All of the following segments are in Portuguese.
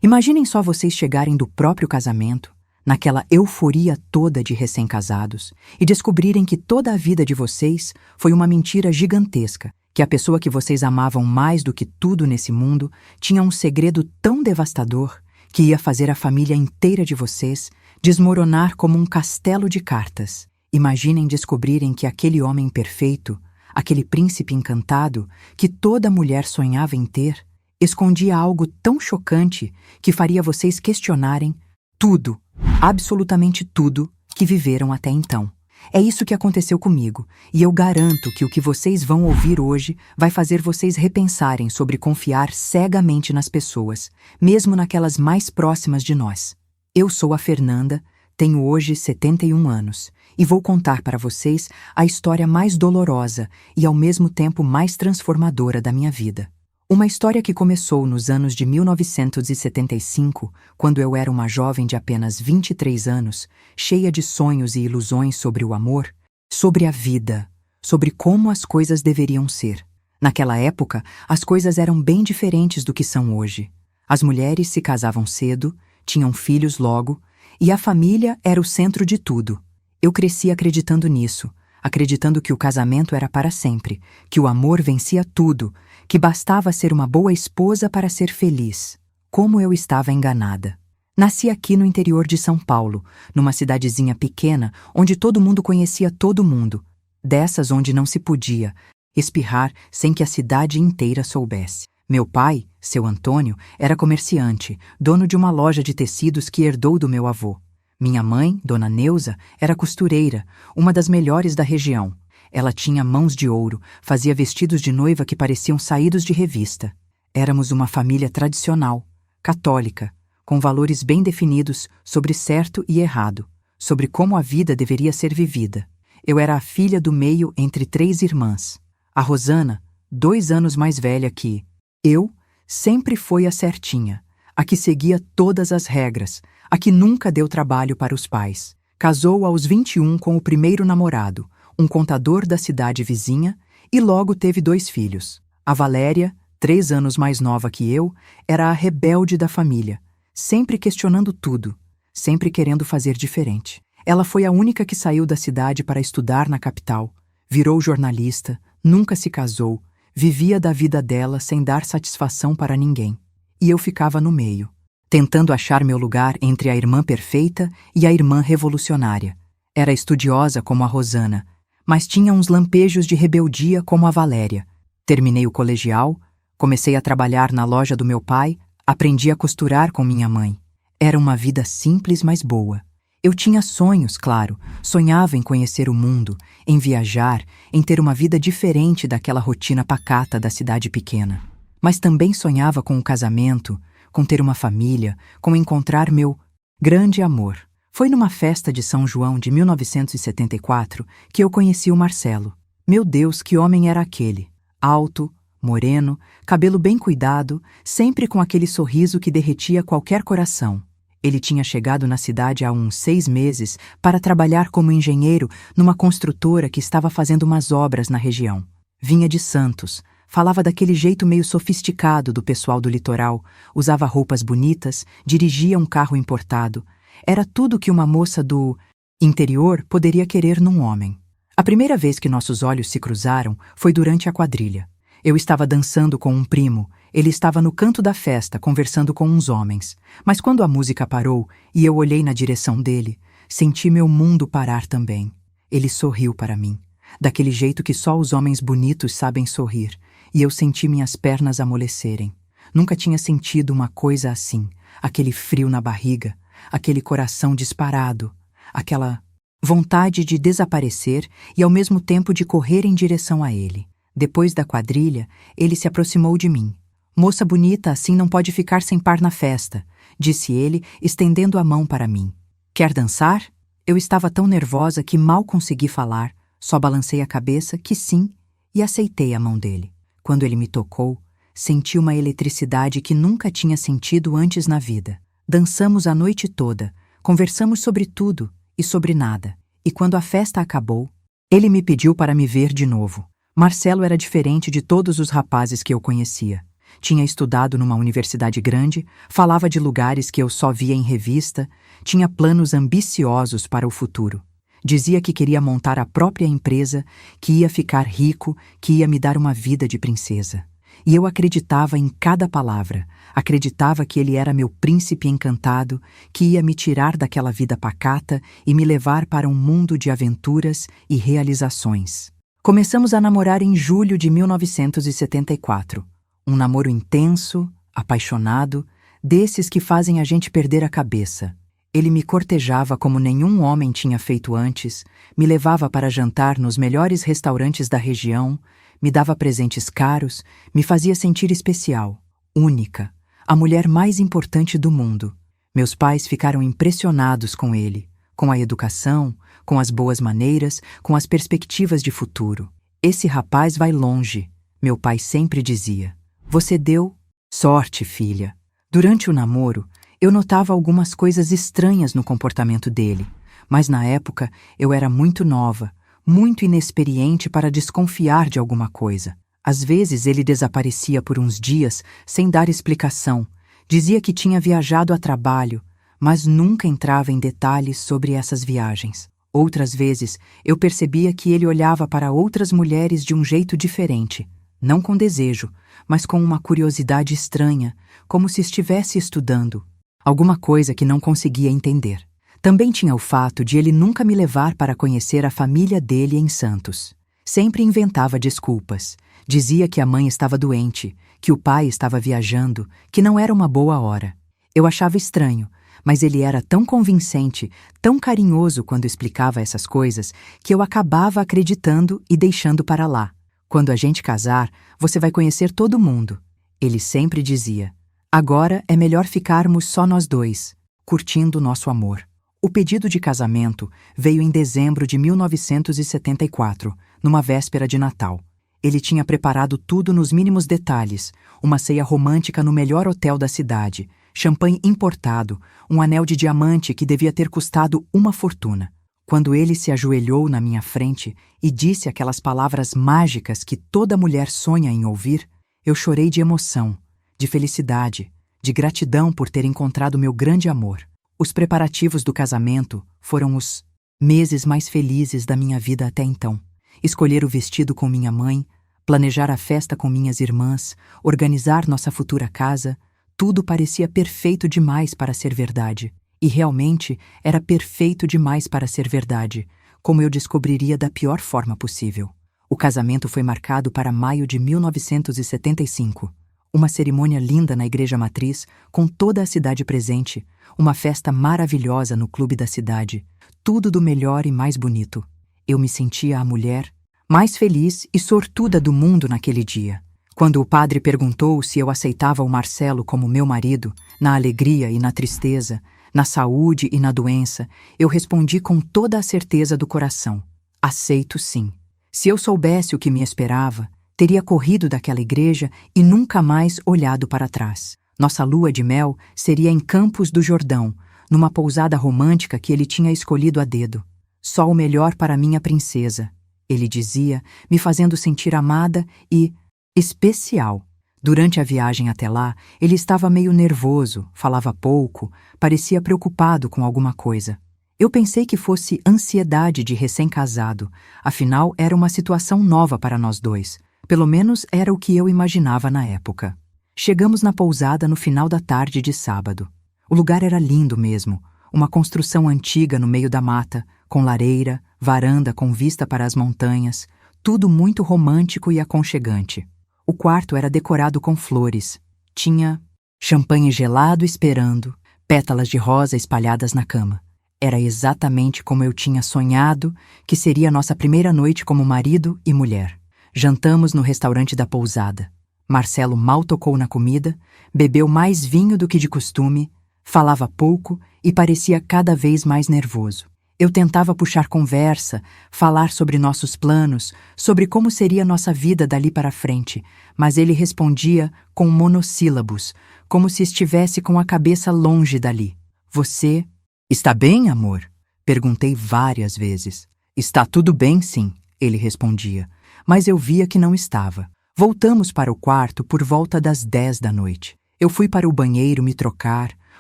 Imaginem só vocês chegarem do próprio casamento, naquela euforia toda de recém-casados, e descobrirem que toda a vida de vocês foi uma mentira gigantesca, que a pessoa que vocês amavam mais do que tudo nesse mundo tinha um segredo tão devastador que ia fazer a família inteira de vocês desmoronar como um castelo de cartas. Imaginem descobrirem que aquele homem perfeito, aquele príncipe encantado que toda mulher sonhava em ter, escondia algo tão chocante que faria vocês questionarem tudo, absolutamente tudo, que viveram até então. É isso que aconteceu comigo, e eu garanto que o que vocês vão ouvir hoje vai fazer vocês repensarem sobre confiar cegamente nas pessoas, mesmo naquelas mais próximas de nós. Eu sou a Fernanda, tenho hoje 71 anos, e vou contar para vocês a história mais dolorosa e ao mesmo tempo mais transformadora da minha vida. Uma história que começou nos anos de 1975, quando eu era uma jovem de apenas 23 anos, cheia de sonhos e ilusões sobre o amor, sobre a vida, sobre como as coisas deveriam ser. Naquela época, as coisas eram bem diferentes do que são hoje. As mulheres se casavam cedo, tinham filhos logo, e a família era o centro de tudo. Eu cresci acreditando nisso, acreditando que o casamento era para sempre, que o amor vencia tudo, que bastava ser uma boa esposa para ser feliz. Como eu estava enganada. Nasci aqui no interior de São Paulo, numa cidadezinha pequena onde todo mundo conhecia todo mundo, dessas onde não se podia espirrar sem que a cidade inteira soubesse. Meu pai, seu Antônio, era comerciante, dono de uma loja de tecidos que herdou do meu avô. Minha mãe, Dona Neuza, era costureira, uma das melhores da região. Ela tinha mãos de ouro, fazia vestidos de noiva que pareciam saídos de revista. Éramos uma família tradicional, católica, com valores bem definidos sobre certo e errado, sobre como a vida deveria ser vivida. Eu era a filha do meio entre 3 irmãs. A Rosana, 2 anos mais velha que eu, sempre foi a certinha, a que seguia todas as regras, a que nunca deu trabalho para os pais. Casou aos 21 com o primeiro namorado, um contador da cidade vizinha, e logo teve 2 filhos. A Valéria, 3 anos mais nova que eu, era a rebelde da família, sempre questionando tudo, sempre querendo fazer diferente. Ela foi a única que saiu da cidade para estudar na capital, virou jornalista, nunca se casou, vivia da vida dela sem dar satisfação para ninguém. E eu ficava no meio, tentando achar meu lugar entre a irmã perfeita e a irmã revolucionária. Era estudiosa como a Rosana, mas tinha uns lampejos de rebeldia como a Valéria. Terminei o colegial, comecei a trabalhar na loja do meu pai, aprendi a costurar com minha mãe. Era uma vida simples, mas boa. Eu tinha sonhos, claro, sonhava em conhecer o mundo, em viajar, em ter uma vida diferente daquela rotina pacata da cidade pequena. Mas também sonhava com o casamento, com ter uma família, com encontrar meu grande amor. Foi numa festa de São João de 1974 que eu conheci o Marcelo. Meu Deus, que homem era aquele! Alto, moreno, cabelo bem cuidado, sempre com aquele sorriso que derretia qualquer coração. Ele tinha chegado na cidade há uns 6 meses para trabalhar como engenheiro numa construtora que estava fazendo umas obras na região. Vinha de Santos, falava daquele jeito meio sofisticado do pessoal do litoral, usava roupas bonitas, dirigia um carro importado. Era tudo que uma moça do interior poderia querer num homem. A primeira vez que nossos olhos se cruzaram foi durante a quadrilha. Eu estava dançando com um primo, ele estava no canto da festa conversando com uns homens. Mas quando a música parou e eu olhei na direção dele, senti meu mundo parar também. Ele sorriu para mim, daquele jeito que só os homens bonitos sabem sorrir, e eu senti minhas pernas amolecerem. Nunca tinha sentido uma coisa assim, aquele frio na barriga, aquele coração disparado, aquela vontade de desaparecer e ao mesmo tempo de correr em direção a ele. Depois da quadrilha, ele se aproximou de mim. "Moça bonita, assim não pode ficar sem par na festa", disse ele, estendendo a mão para mim. "Quer dançar?" Eu estava tão nervosa que mal consegui falar, só balancei a cabeça que sim e aceitei a mão dele. Quando ele me tocou, senti uma eletricidade que nunca tinha sentido antes na vida. Dançamos a noite toda, conversamos sobre tudo e sobre nada. E quando a festa acabou, ele me pediu para me ver de novo. Marcelo era diferente de todos os rapazes que eu conhecia. Tinha estudado numa universidade grande, falava de lugares que eu só via em revista, tinha planos ambiciosos para o futuro. Dizia que queria montar a própria empresa, que ia ficar rico, que ia me dar uma vida de princesa. E eu acreditava em cada palavra, acreditava que ele era meu príncipe encantado, que ia me tirar daquela vida pacata e me levar para um mundo de aventuras e realizações. Começamos a namorar em julho de 1974. Um namoro intenso, apaixonado, desses que fazem a gente perder a cabeça. Ele me cortejava como nenhum homem tinha feito antes, me levava para jantar nos melhores restaurantes da região, me dava presentes caros, me fazia sentir especial, única, a mulher mais importante do mundo. Meus pais ficaram impressionados com ele, com a educação, com as boas maneiras, com as perspectivas de futuro. Esse rapaz vai longe, meu pai sempre dizia. Você deu sorte, filha. Durante o namoro, eu notava algumas coisas estranhas no comportamento dele, mas na época eu era muito nova, muito inexperiente para desconfiar de alguma coisa. Às vezes ele desaparecia por uns dias sem dar explicação, dizia que tinha viajado a trabalho, mas nunca entrava em detalhes sobre essas viagens. Outras vezes eu percebia que ele olhava para outras mulheres de um jeito diferente, não com desejo, mas com uma curiosidade estranha, como se estivesse estudando. Alguma coisa que não conseguia entender. Também tinha o fato de ele nunca me levar para conhecer a família dele em Santos. Sempre inventava desculpas. Dizia que a mãe estava doente, que o pai estava viajando, que não era uma boa hora. Eu achava estranho, mas ele era tão convincente, tão carinhoso quando explicava essas coisas, que eu acabava acreditando e deixando para lá. Quando a gente casar, você vai conhecer todo mundo. Ele sempre dizia. Agora é melhor ficarmos só nós dois, curtindo nosso amor. O pedido de casamento veio em dezembro de 1974, numa véspera de Natal. Ele tinha preparado tudo nos mínimos detalhes, uma ceia romântica no melhor hotel da cidade, champanhe importado, um anel de diamante que devia ter custado uma fortuna. Quando ele se ajoelhou na minha frente e disse aquelas palavras mágicas que toda mulher sonha em ouvir, eu chorei de emoção, de felicidade, de gratidão por ter encontrado meu grande amor. Os preparativos do casamento foram os meses mais felizes da minha vida até então. Escolher o vestido com minha mãe, planejar a festa com minhas irmãs, organizar nossa futura casa, tudo parecia perfeito demais para ser verdade. E realmente era perfeito demais para ser verdade, como eu descobriria da pior forma possível. O casamento foi marcado para maio de 1975. Uma cerimônia linda na igreja matriz, com toda a cidade presente, uma festa maravilhosa no clube da cidade, tudo do melhor e mais bonito. Eu me sentia a mulher mais feliz e sortuda do mundo naquele dia. Quando o padre perguntou se eu aceitava o Marcelo como meu marido, na alegria e na tristeza, na saúde e na doença, eu respondi com toda a certeza do coração. Aceito sim. Se eu soubesse o que me esperava, teria corrido daquela igreja e nunca mais olhado para trás. Nossa lua de mel seria em Campos do Jordão, numa pousada romântica que ele tinha escolhido a dedo. Só o melhor para minha princesa, ele dizia, me fazendo sentir amada e especial. Durante a viagem até lá, ele estava meio nervoso, falava pouco, parecia preocupado com alguma coisa. Eu pensei que fosse ansiedade de recém-casado, afinal era uma situação nova para nós dois. Pelo menos era o que eu imaginava na época. Chegamos na pousada no final da tarde de sábado. O lugar era lindo mesmo, uma construção antiga no meio da mata, com lareira, varanda com vista para as montanhas, tudo muito romântico e aconchegante. O quarto era decorado com flores. Tinha champanhe gelado esperando, pétalas de rosa espalhadas na cama. Era exatamente como eu tinha sonhado que seria a nossa primeira noite como marido e mulher. Jantamos no restaurante da pousada. Marcelo mal tocou na comida, bebeu mais vinho do que de costume, falava pouco e parecia cada vez mais nervoso. Eu tentava puxar conversa, falar sobre nossos planos, sobre como seria nossa vida dali para frente, mas ele respondia com monossílabos, como se estivesse com a cabeça longe dali. Você está bem, amor? Perguntei várias vezes. Está tudo bem, sim, ele respondia, mas eu via que não estava. Voltamos para o quarto por volta das 10 da noite. Eu fui para o banheiro me trocar,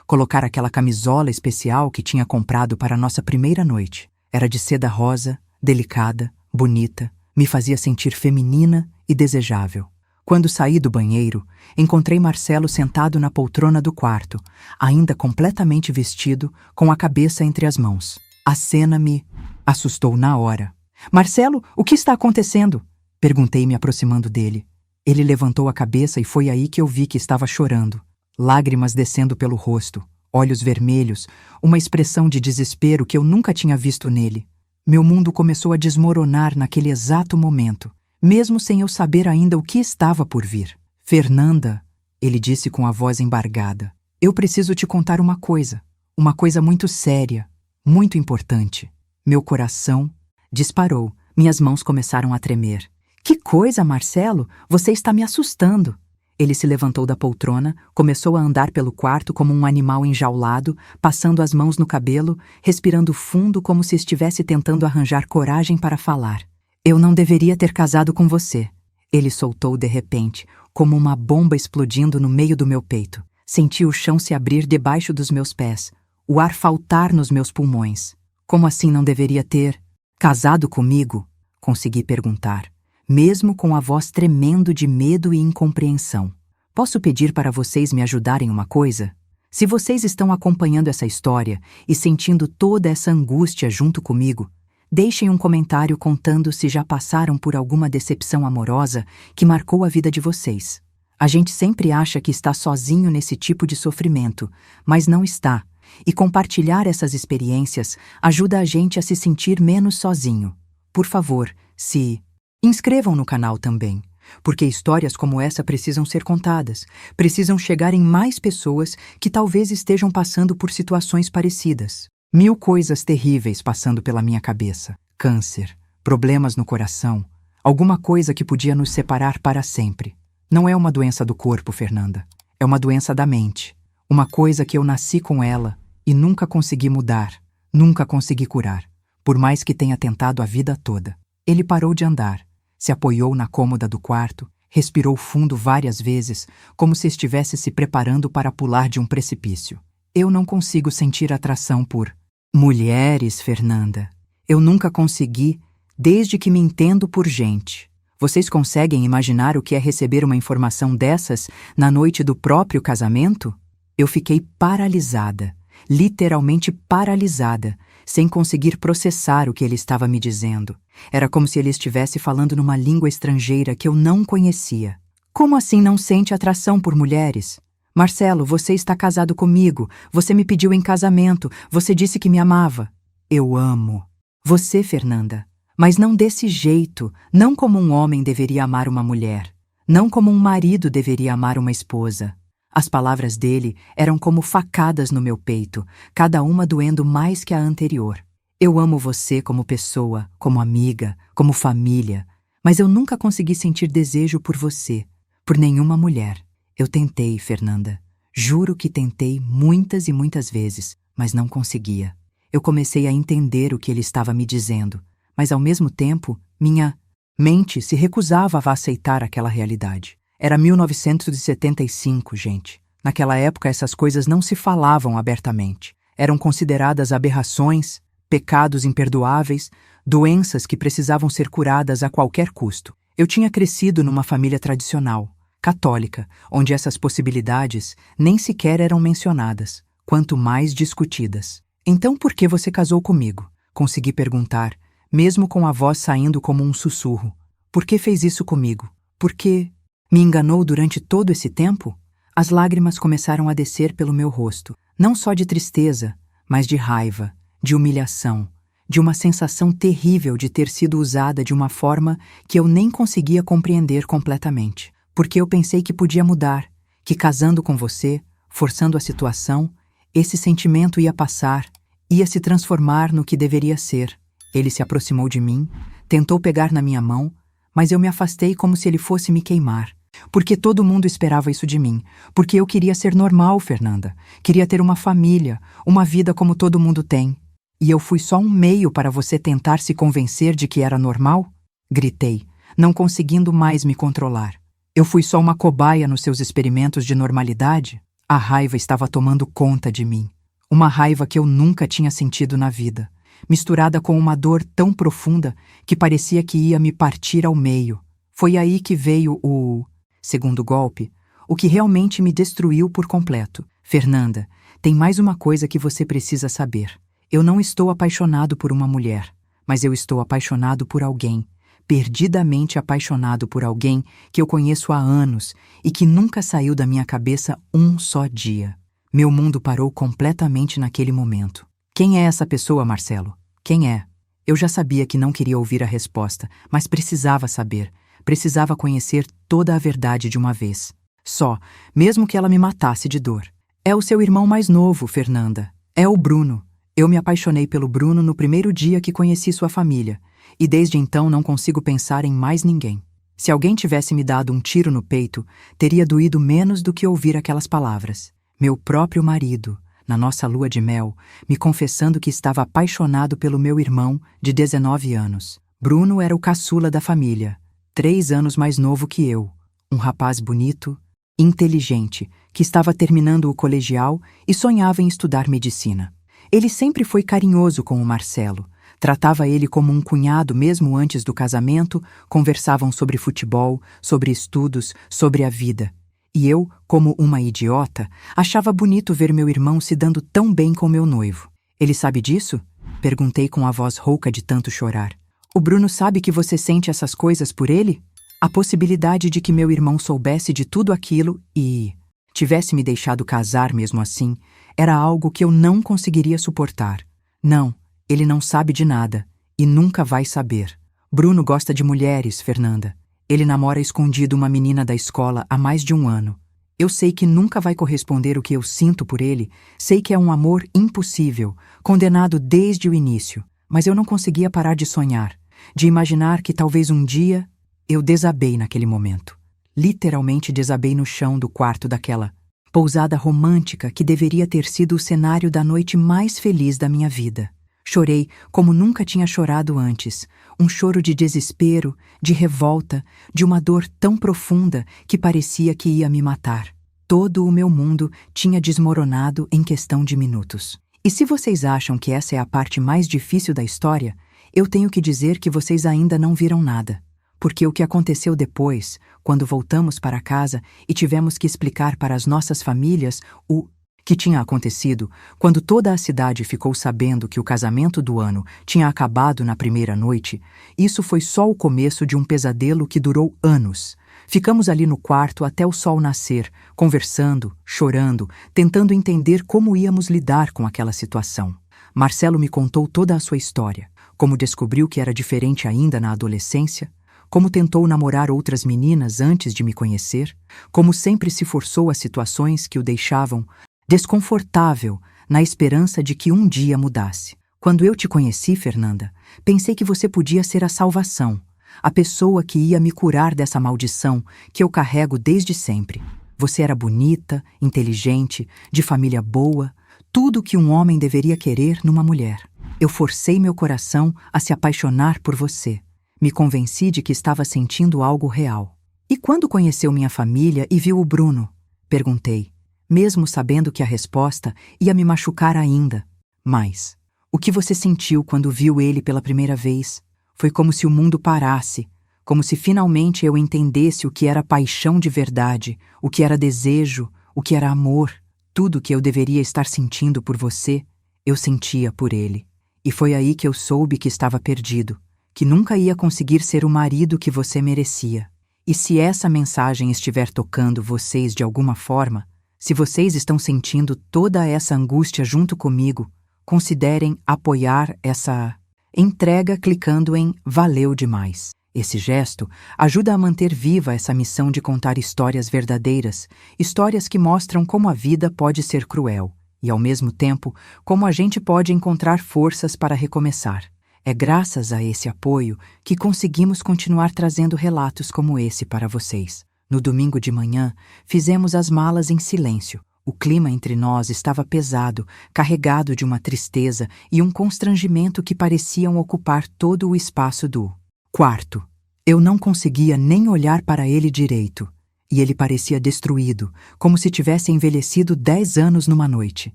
colocar aquela camisola especial que tinha comprado para a nossa primeira noite. Era de seda rosa, delicada, bonita, me fazia sentir feminina e desejável. Quando saí do banheiro, encontrei Marcelo sentado na poltrona do quarto, ainda completamente vestido, com a cabeça entre as mãos. A cena me assustou na hora. "Marcelo, o que está acontecendo?" Perguntei, me aproximando dele. Ele levantou a cabeça e foi aí que eu vi que estava chorando. Lágrimas descendo pelo rosto, olhos vermelhos, uma expressão de desespero que eu nunca tinha visto nele. Meu mundo começou a desmoronar naquele exato momento, mesmo sem eu saber ainda o que estava por vir. "Fernanda", ele disse com a voz embargada, "eu preciso te contar uma coisa muito séria, muito importante." Meu coração disparou, minhas mãos começaram a tremer. "Que coisa, Marcelo? Você está me assustando." Ele se levantou da poltrona, começou a andar pelo quarto como um animal enjaulado, passando as mãos no cabelo, respirando fundo como se estivesse tentando arranjar coragem para falar. "Eu não deveria ter casado com você." Ele soltou de repente, como uma bomba explodindo no meio do meu peito. Senti o chão se abrir debaixo dos meus pés, o ar faltar nos meus pulmões. "Como assim não deveria ter casado comigo?" Consegui perguntar, mesmo com a voz tremendo de medo e incompreensão. "Posso pedir para vocês me ajudarem uma coisa? Se vocês estão acompanhando essa história e sentindo toda essa angústia junto comigo, deixem um comentário contando se já passaram por alguma decepção amorosa que marcou a vida de vocês. A gente sempre acha que está sozinho nesse tipo de sofrimento, mas não está, e compartilhar essas experiências ajuda a gente a se sentir menos sozinho. Por favor, se inscrevam no canal também, porque histórias como essa precisam ser contadas, precisam chegar em mais pessoas que talvez estejam passando por situações parecidas. 1000 coisas terríveis passando pela minha cabeça. Câncer, problemas no coração, alguma coisa que podia nos separar para sempre. Não é uma doença do corpo, Fernanda. É uma doença da mente. Uma coisa que eu nasci com ela e nunca consegui mudar, nunca consegui curar, por mais que tenha tentado a vida toda." Ele parou de andar, se apoiou na cômoda do quarto, respirou fundo várias vezes, como se estivesse se preparando para pular de um precipício. "Eu não consigo sentir atração por mulheres, Fernanda. Eu nunca consegui, desde que me entendo por gente. Vocês conseguem imaginar o que é receber uma informação dessas na noite do próprio casamento?" Eu fiquei paralisada, literalmente paralisada, sem conseguir processar o que ele estava me dizendo. Era como se ele estivesse falando numa língua estrangeira que eu não conhecia. "Como assim não sente atração por mulheres? Marcelo, você está casado comigo, você me pediu em casamento, você disse que me amava." "Eu amo você, Fernanda, mas não desse jeito, não como um homem deveria amar uma mulher, não como um marido deveria amar uma esposa." As palavras dele eram como facadas no meu peito, cada uma doendo mais que a anterior. "Eu amo você como pessoa, como amiga, como família, mas eu nunca consegui sentir desejo por você, por nenhuma mulher. Eu tentei, Fernanda. Juro que tentei muitas e muitas vezes, mas não conseguia." Eu comecei a entender o que ele estava me dizendo, mas ao mesmo tempo, minha mente se recusava a aceitar aquela realidade. Era 1975, gente. Naquela época essas coisas não se falavam abertamente. Eram consideradas aberrações, pecados imperdoáveis, doenças que precisavam ser curadas a qualquer custo. Eu tinha crescido numa família tradicional, católica, onde essas possibilidades nem sequer eram mencionadas, quanto mais discutidas. "Então por que você casou comigo?" Consegui perguntar, mesmo com a voz saindo como um sussurro. "Por que fez isso comigo? Por que me enganou durante todo esse tempo?" As lágrimas começaram a descer pelo meu rosto, não só de tristeza, mas de raiva, de humilhação, de uma sensação terrível de ter sido usada de uma forma que eu nem conseguia compreender completamente. Porque eu pensei que podia mudar, que casando com você, forçando a situação, esse sentimento ia passar, ia se transformar no que deveria ser. Ele se aproximou de mim, tentou pegar na minha mão, mas eu me afastei como se ele fosse me queimar. Porque todo mundo esperava isso de mim. Porque eu queria ser normal, Fernanda. Queria ter uma família, uma vida como todo mundo tem. E eu fui só um meio para você tentar se convencer de que era normal? Gritei, não conseguindo mais me controlar. Eu fui só uma cobaia nos seus experimentos de normalidade? A raiva estava tomando conta de mim. Uma raiva que eu nunca tinha sentido na vida, misturada com uma dor tão profunda que parecia que ia me partir ao meio. Foi aí que veio o segundo golpe, o que realmente me destruiu por completo. Fernanda, tem mais uma coisa que você precisa saber. Eu não estou apaixonado por uma mulher, mas eu estou apaixonado por alguém, perdidamente apaixonado por alguém que eu conheço há anos e que nunca saiu da minha cabeça um só dia. Meu mundo parou completamente naquele momento. Quem é essa pessoa, Marcelo? Quem é? Eu já sabia que não queria ouvir a resposta, mas precisava saber. Precisava conhecer toda a verdade de uma vez. Só, mesmo que ela me matasse de dor. É o seu irmão mais novo, Fernanda. É o Bruno. Eu me apaixonei pelo Bruno no primeiro dia que conheci sua família, e desde então não consigo pensar em mais ninguém. Se alguém tivesse me dado um tiro no peito, teria doído menos do que ouvir aquelas palavras. Meu próprio marido, na nossa lua de mel, me confessando que estava apaixonado pelo meu irmão de 19 anos. Bruno era o caçula da família, 3 anos mais novo que eu. Um rapaz bonito, inteligente, que estava terminando o colegial e sonhava em estudar medicina. Ele sempre foi carinhoso com o Marcelo. Tratava ele como um cunhado mesmo antes do casamento, conversavam sobre futebol, sobre estudos, sobre a vida. E eu, como uma idiota, achava bonito ver meu irmão se dando tão bem com meu noivo. Ele sabe disso? Perguntei com a voz rouca de tanto chorar. O Bruno sabe que você sente essas coisas por ele? A possibilidade de que meu irmão soubesse de tudo aquilo e tivesse me deixado casar mesmo assim era algo que eu não conseguiria suportar. Não, ele não sabe de nada e nunca vai saber. Bruno gosta de mulheres, Fernanda. Ele namora escondido uma menina da escola há mais de 1 ano. Eu sei que nunca vai corresponder o que eu sinto por ele, sei que é um amor impossível, condenado desde o início, mas eu não conseguia parar de sonhar, de imaginar que talvez um dia eu desabei naquele momento. Literalmente desabei no chão do quarto daquela pousada romântica que deveria ter sido o cenário da noite mais feliz da minha vida. Chorei como nunca tinha chorado antes, um choro de desespero, de revolta, de uma dor tão profunda que parecia que ia me matar. Todo o meu mundo tinha desmoronado em questão de minutos. E se vocês acham que essa é a parte mais difícil da história, eu tenho que dizer que vocês ainda não viram nada. Porque o que aconteceu depois, quando voltamos para casa e tivemos que explicar para as nossas famílias o que tinha acontecido, quando toda a cidade ficou sabendo que o casamento do ano tinha acabado na primeira noite, isso foi só o começo de um pesadelo que durou anos. Ficamos ali no quarto até o sol nascer, conversando, chorando, tentando entender como íamos lidar com aquela situação. Marcelo me contou toda a sua história, como descobriu que era diferente ainda na adolescência, como tentou namorar outras meninas antes de me conhecer, como sempre se forçou a situações que o deixavam desconfortável na esperança de que um dia mudasse. Quando eu te conheci, Fernanda, pensei que você podia ser a salvação, a pessoa que ia me curar dessa maldição que eu carrego desde sempre. Você era bonita, inteligente, de família boa, tudo o que um homem deveria querer numa mulher. Eu forcei meu coração a se apaixonar por você. Me convenci de que estava sentindo algo real. E quando conheceu minha família e viu o Bruno? Perguntei, mesmo sabendo que a resposta ia me machucar ainda. Mas, o que você sentiu quando viu ele pela primeira vez? Foi como se o mundo parasse, como se finalmente eu entendesse o que era paixão de verdade, o que era desejo, o que era amor. Tudo que eu deveria estar sentindo por você, eu sentia por ele. E foi aí que eu soube que estava perdido, que nunca ia conseguir ser o marido que você merecia. E se essa mensagem estiver tocando vocês de alguma forma, se vocês estão sentindo toda essa angústia junto comigo, considerem apoiar essa entrega clicando em Valeu demais. Esse gesto ajuda a manter viva essa missão de contar histórias verdadeiras, histórias que mostram como a vida pode ser cruel e, ao mesmo tempo, como a gente pode encontrar forças para recomeçar. É graças a esse apoio que conseguimos continuar trazendo relatos como esse para vocês. No domingo de manhã, fizemos as malas em silêncio. O clima entre nós estava pesado, carregado de uma tristeza e um constrangimento que pareciam ocupar todo o espaço do quarto. Eu não conseguia nem olhar para ele direito. e ele parecia destruído, como se tivesse envelhecido 10 anos numa noite.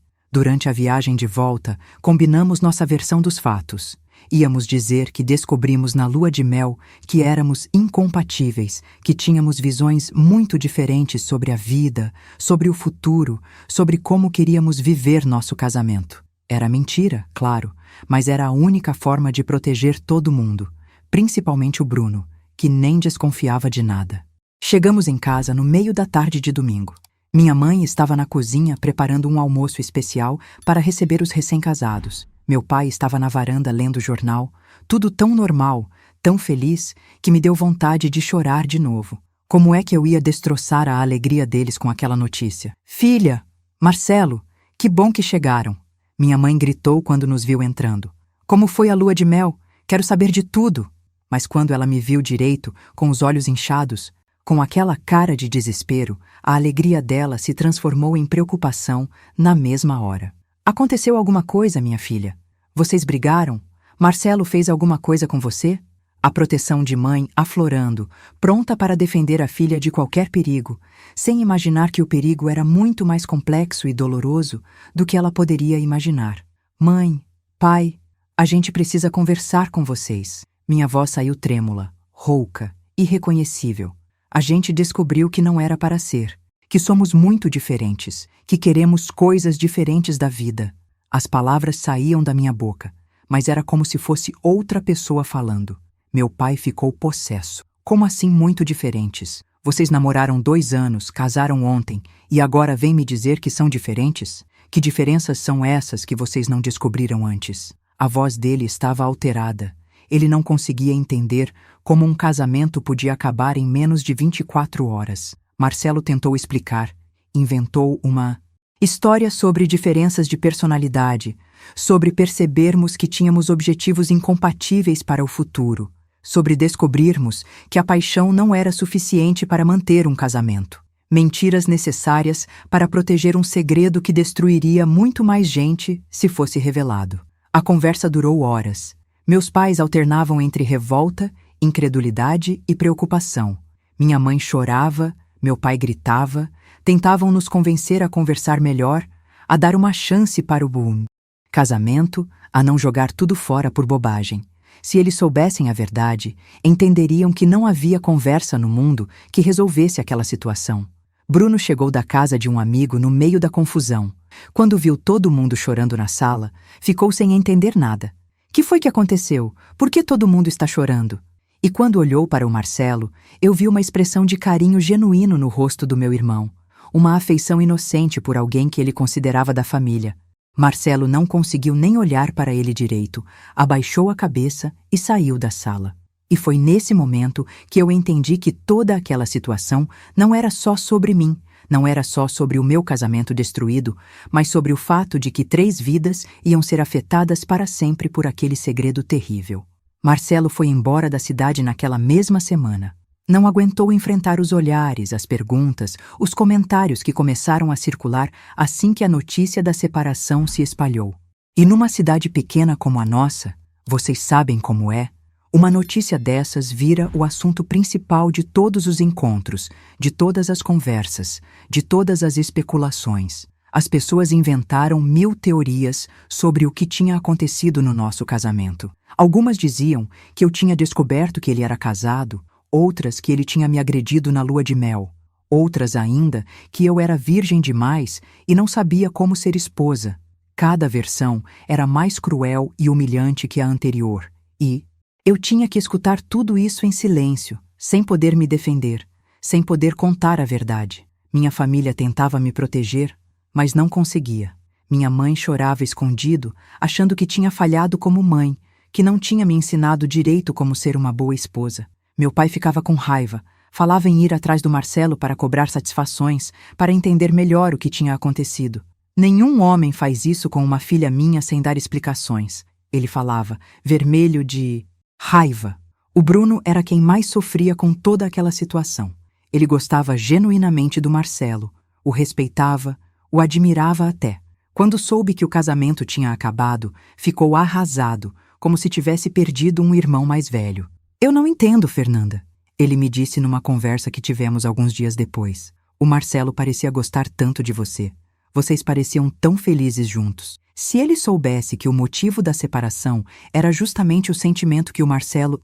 Durante a viagem de volta, combinamos nossa versão dos fatos. Íamos dizer que descobrimos na lua de mel que éramos incompatíveis, que tínhamos visões muito diferentes sobre a vida, sobre o futuro, sobre como queríamos viver nosso casamento. Era mentira, claro, mas era a única forma de proteger todo mundo, principalmente o Bruno, que nem desconfiava de nada. Chegamos em casa no meio da tarde de domingo. Minha mãe estava na cozinha preparando um almoço especial para receber os recém-casados. Meu pai estava na varanda lendo o jornal, tudo tão normal, tão feliz, que me deu vontade de chorar de novo. Como é que eu ia destroçar a alegria deles com aquela notícia? Filha! Marcelo! Que bom que chegaram! Minha mãe gritou quando nos viu entrando. Como foi a lua de mel? Quero saber de tudo! Mas quando ela me viu direito, com os olhos inchados, com aquela cara de desespero, a alegria dela se transformou em preocupação na mesma hora. Aconteceu alguma coisa, minha filha? Vocês brigaram? Marcelo fez alguma coisa com você? A proteção de mãe aflorando, pronta para defender a filha de qualquer perigo, sem imaginar que o perigo era muito mais complexo e doloroso do que ela poderia imaginar. Mãe, pai, a gente precisa conversar com vocês. Minha voz saiu trêmula, rouca, irreconhecível. A gente descobriu que não era para ser, que somos muito diferentes, que queremos coisas diferentes da vida. As palavras saíam da minha boca, mas era como se fosse outra pessoa falando. Meu pai ficou possesso. Como assim muito diferentes? Vocês namoraram 2 anos, casaram ontem, e agora vêm me dizer que são diferentes? Que diferenças são essas que vocês não descobriram antes? A voz dele estava alterada. Ele não conseguia entender como um casamento podia acabar em menos de 24 horas. Marcelo tentou explicar, inventou uma história sobre diferenças de personalidade, sobre percebermos que tínhamos objetivos incompatíveis para o futuro, sobre descobrirmos que a paixão não era suficiente para manter um casamento. Mentiras necessárias para proteger um segredo que destruiria muito mais gente se fosse revelado. A conversa durou horas. Meus pais alternavam entre revolta, incredulidade e preocupação. Minha mãe chorava, meu pai gritava, tentavam nos convencer a conversar melhor, a dar uma chance para o casamento, a não jogar tudo fora por bobagem. Se eles soubessem a verdade, entenderiam que não havia conversa no mundo que resolvesse aquela situação. Bruno chegou da casa de um amigo no meio da confusão. Quando viu todo mundo chorando na sala, ficou sem entender nada. Que foi que aconteceu? Por que todo mundo está chorando? E quando olhou para o Marcelo, eu vi uma expressão de carinho genuíno no rosto do meu irmão, uma afeição inocente por alguém que ele considerava da família. Marcelo não conseguiu nem olhar para ele direito, abaixou a cabeça e saiu da sala. E foi nesse momento que eu entendi que toda aquela situação não era só sobre mim, não era só sobre o meu casamento destruído, mas sobre o fato de que 3 vidas iam ser afetadas para sempre por aquele segredo terrível. Marcelo foi embora da cidade naquela mesma semana. Não aguentou enfrentar os olhares, as perguntas, os comentários que começaram a circular assim que a notícia da separação se espalhou. E numa cidade pequena como a nossa, vocês sabem como é, uma notícia dessas vira o assunto principal de todos os encontros, de todas as conversas, de todas as especulações. As pessoas inventaram 1000 teorias sobre o que tinha acontecido no nosso casamento. Algumas diziam que eu tinha descoberto que ele era casado, outras que ele tinha me agredido na lua de mel, outras ainda que eu era virgem demais e não sabia como ser esposa. Cada versão era mais cruel e humilhante que a anterior, e eu tinha que escutar tudo isso em silêncio, sem poder me defender, sem poder contar a verdade. Minha família tentava me proteger, mas não conseguia. Minha mãe chorava escondido, achando que tinha falhado como mãe, que não tinha me ensinado direito como ser uma boa esposa. Meu pai ficava com raiva, falava em ir atrás do Marcelo para cobrar satisfações, para entender melhor o que tinha acontecido. Nenhum homem faz isso com uma filha minha sem dar explicações. Ele falava, vermelho de raiva. O Bruno era quem mais sofria com toda aquela situação. Ele gostava genuinamente do Marcelo, o respeitava, o admirava até. Quando soube que o casamento tinha acabado, ficou arrasado, como se tivesse perdido um irmão mais velho. Eu não entendo, Fernanda. Ele me disse numa conversa que tivemos alguns dias depois. O Marcelo parecia gostar tanto de você. Vocês pareciam tão felizes juntos. Se ele soubesse que o motivo da separação era justamente o sentimento que o Marcelo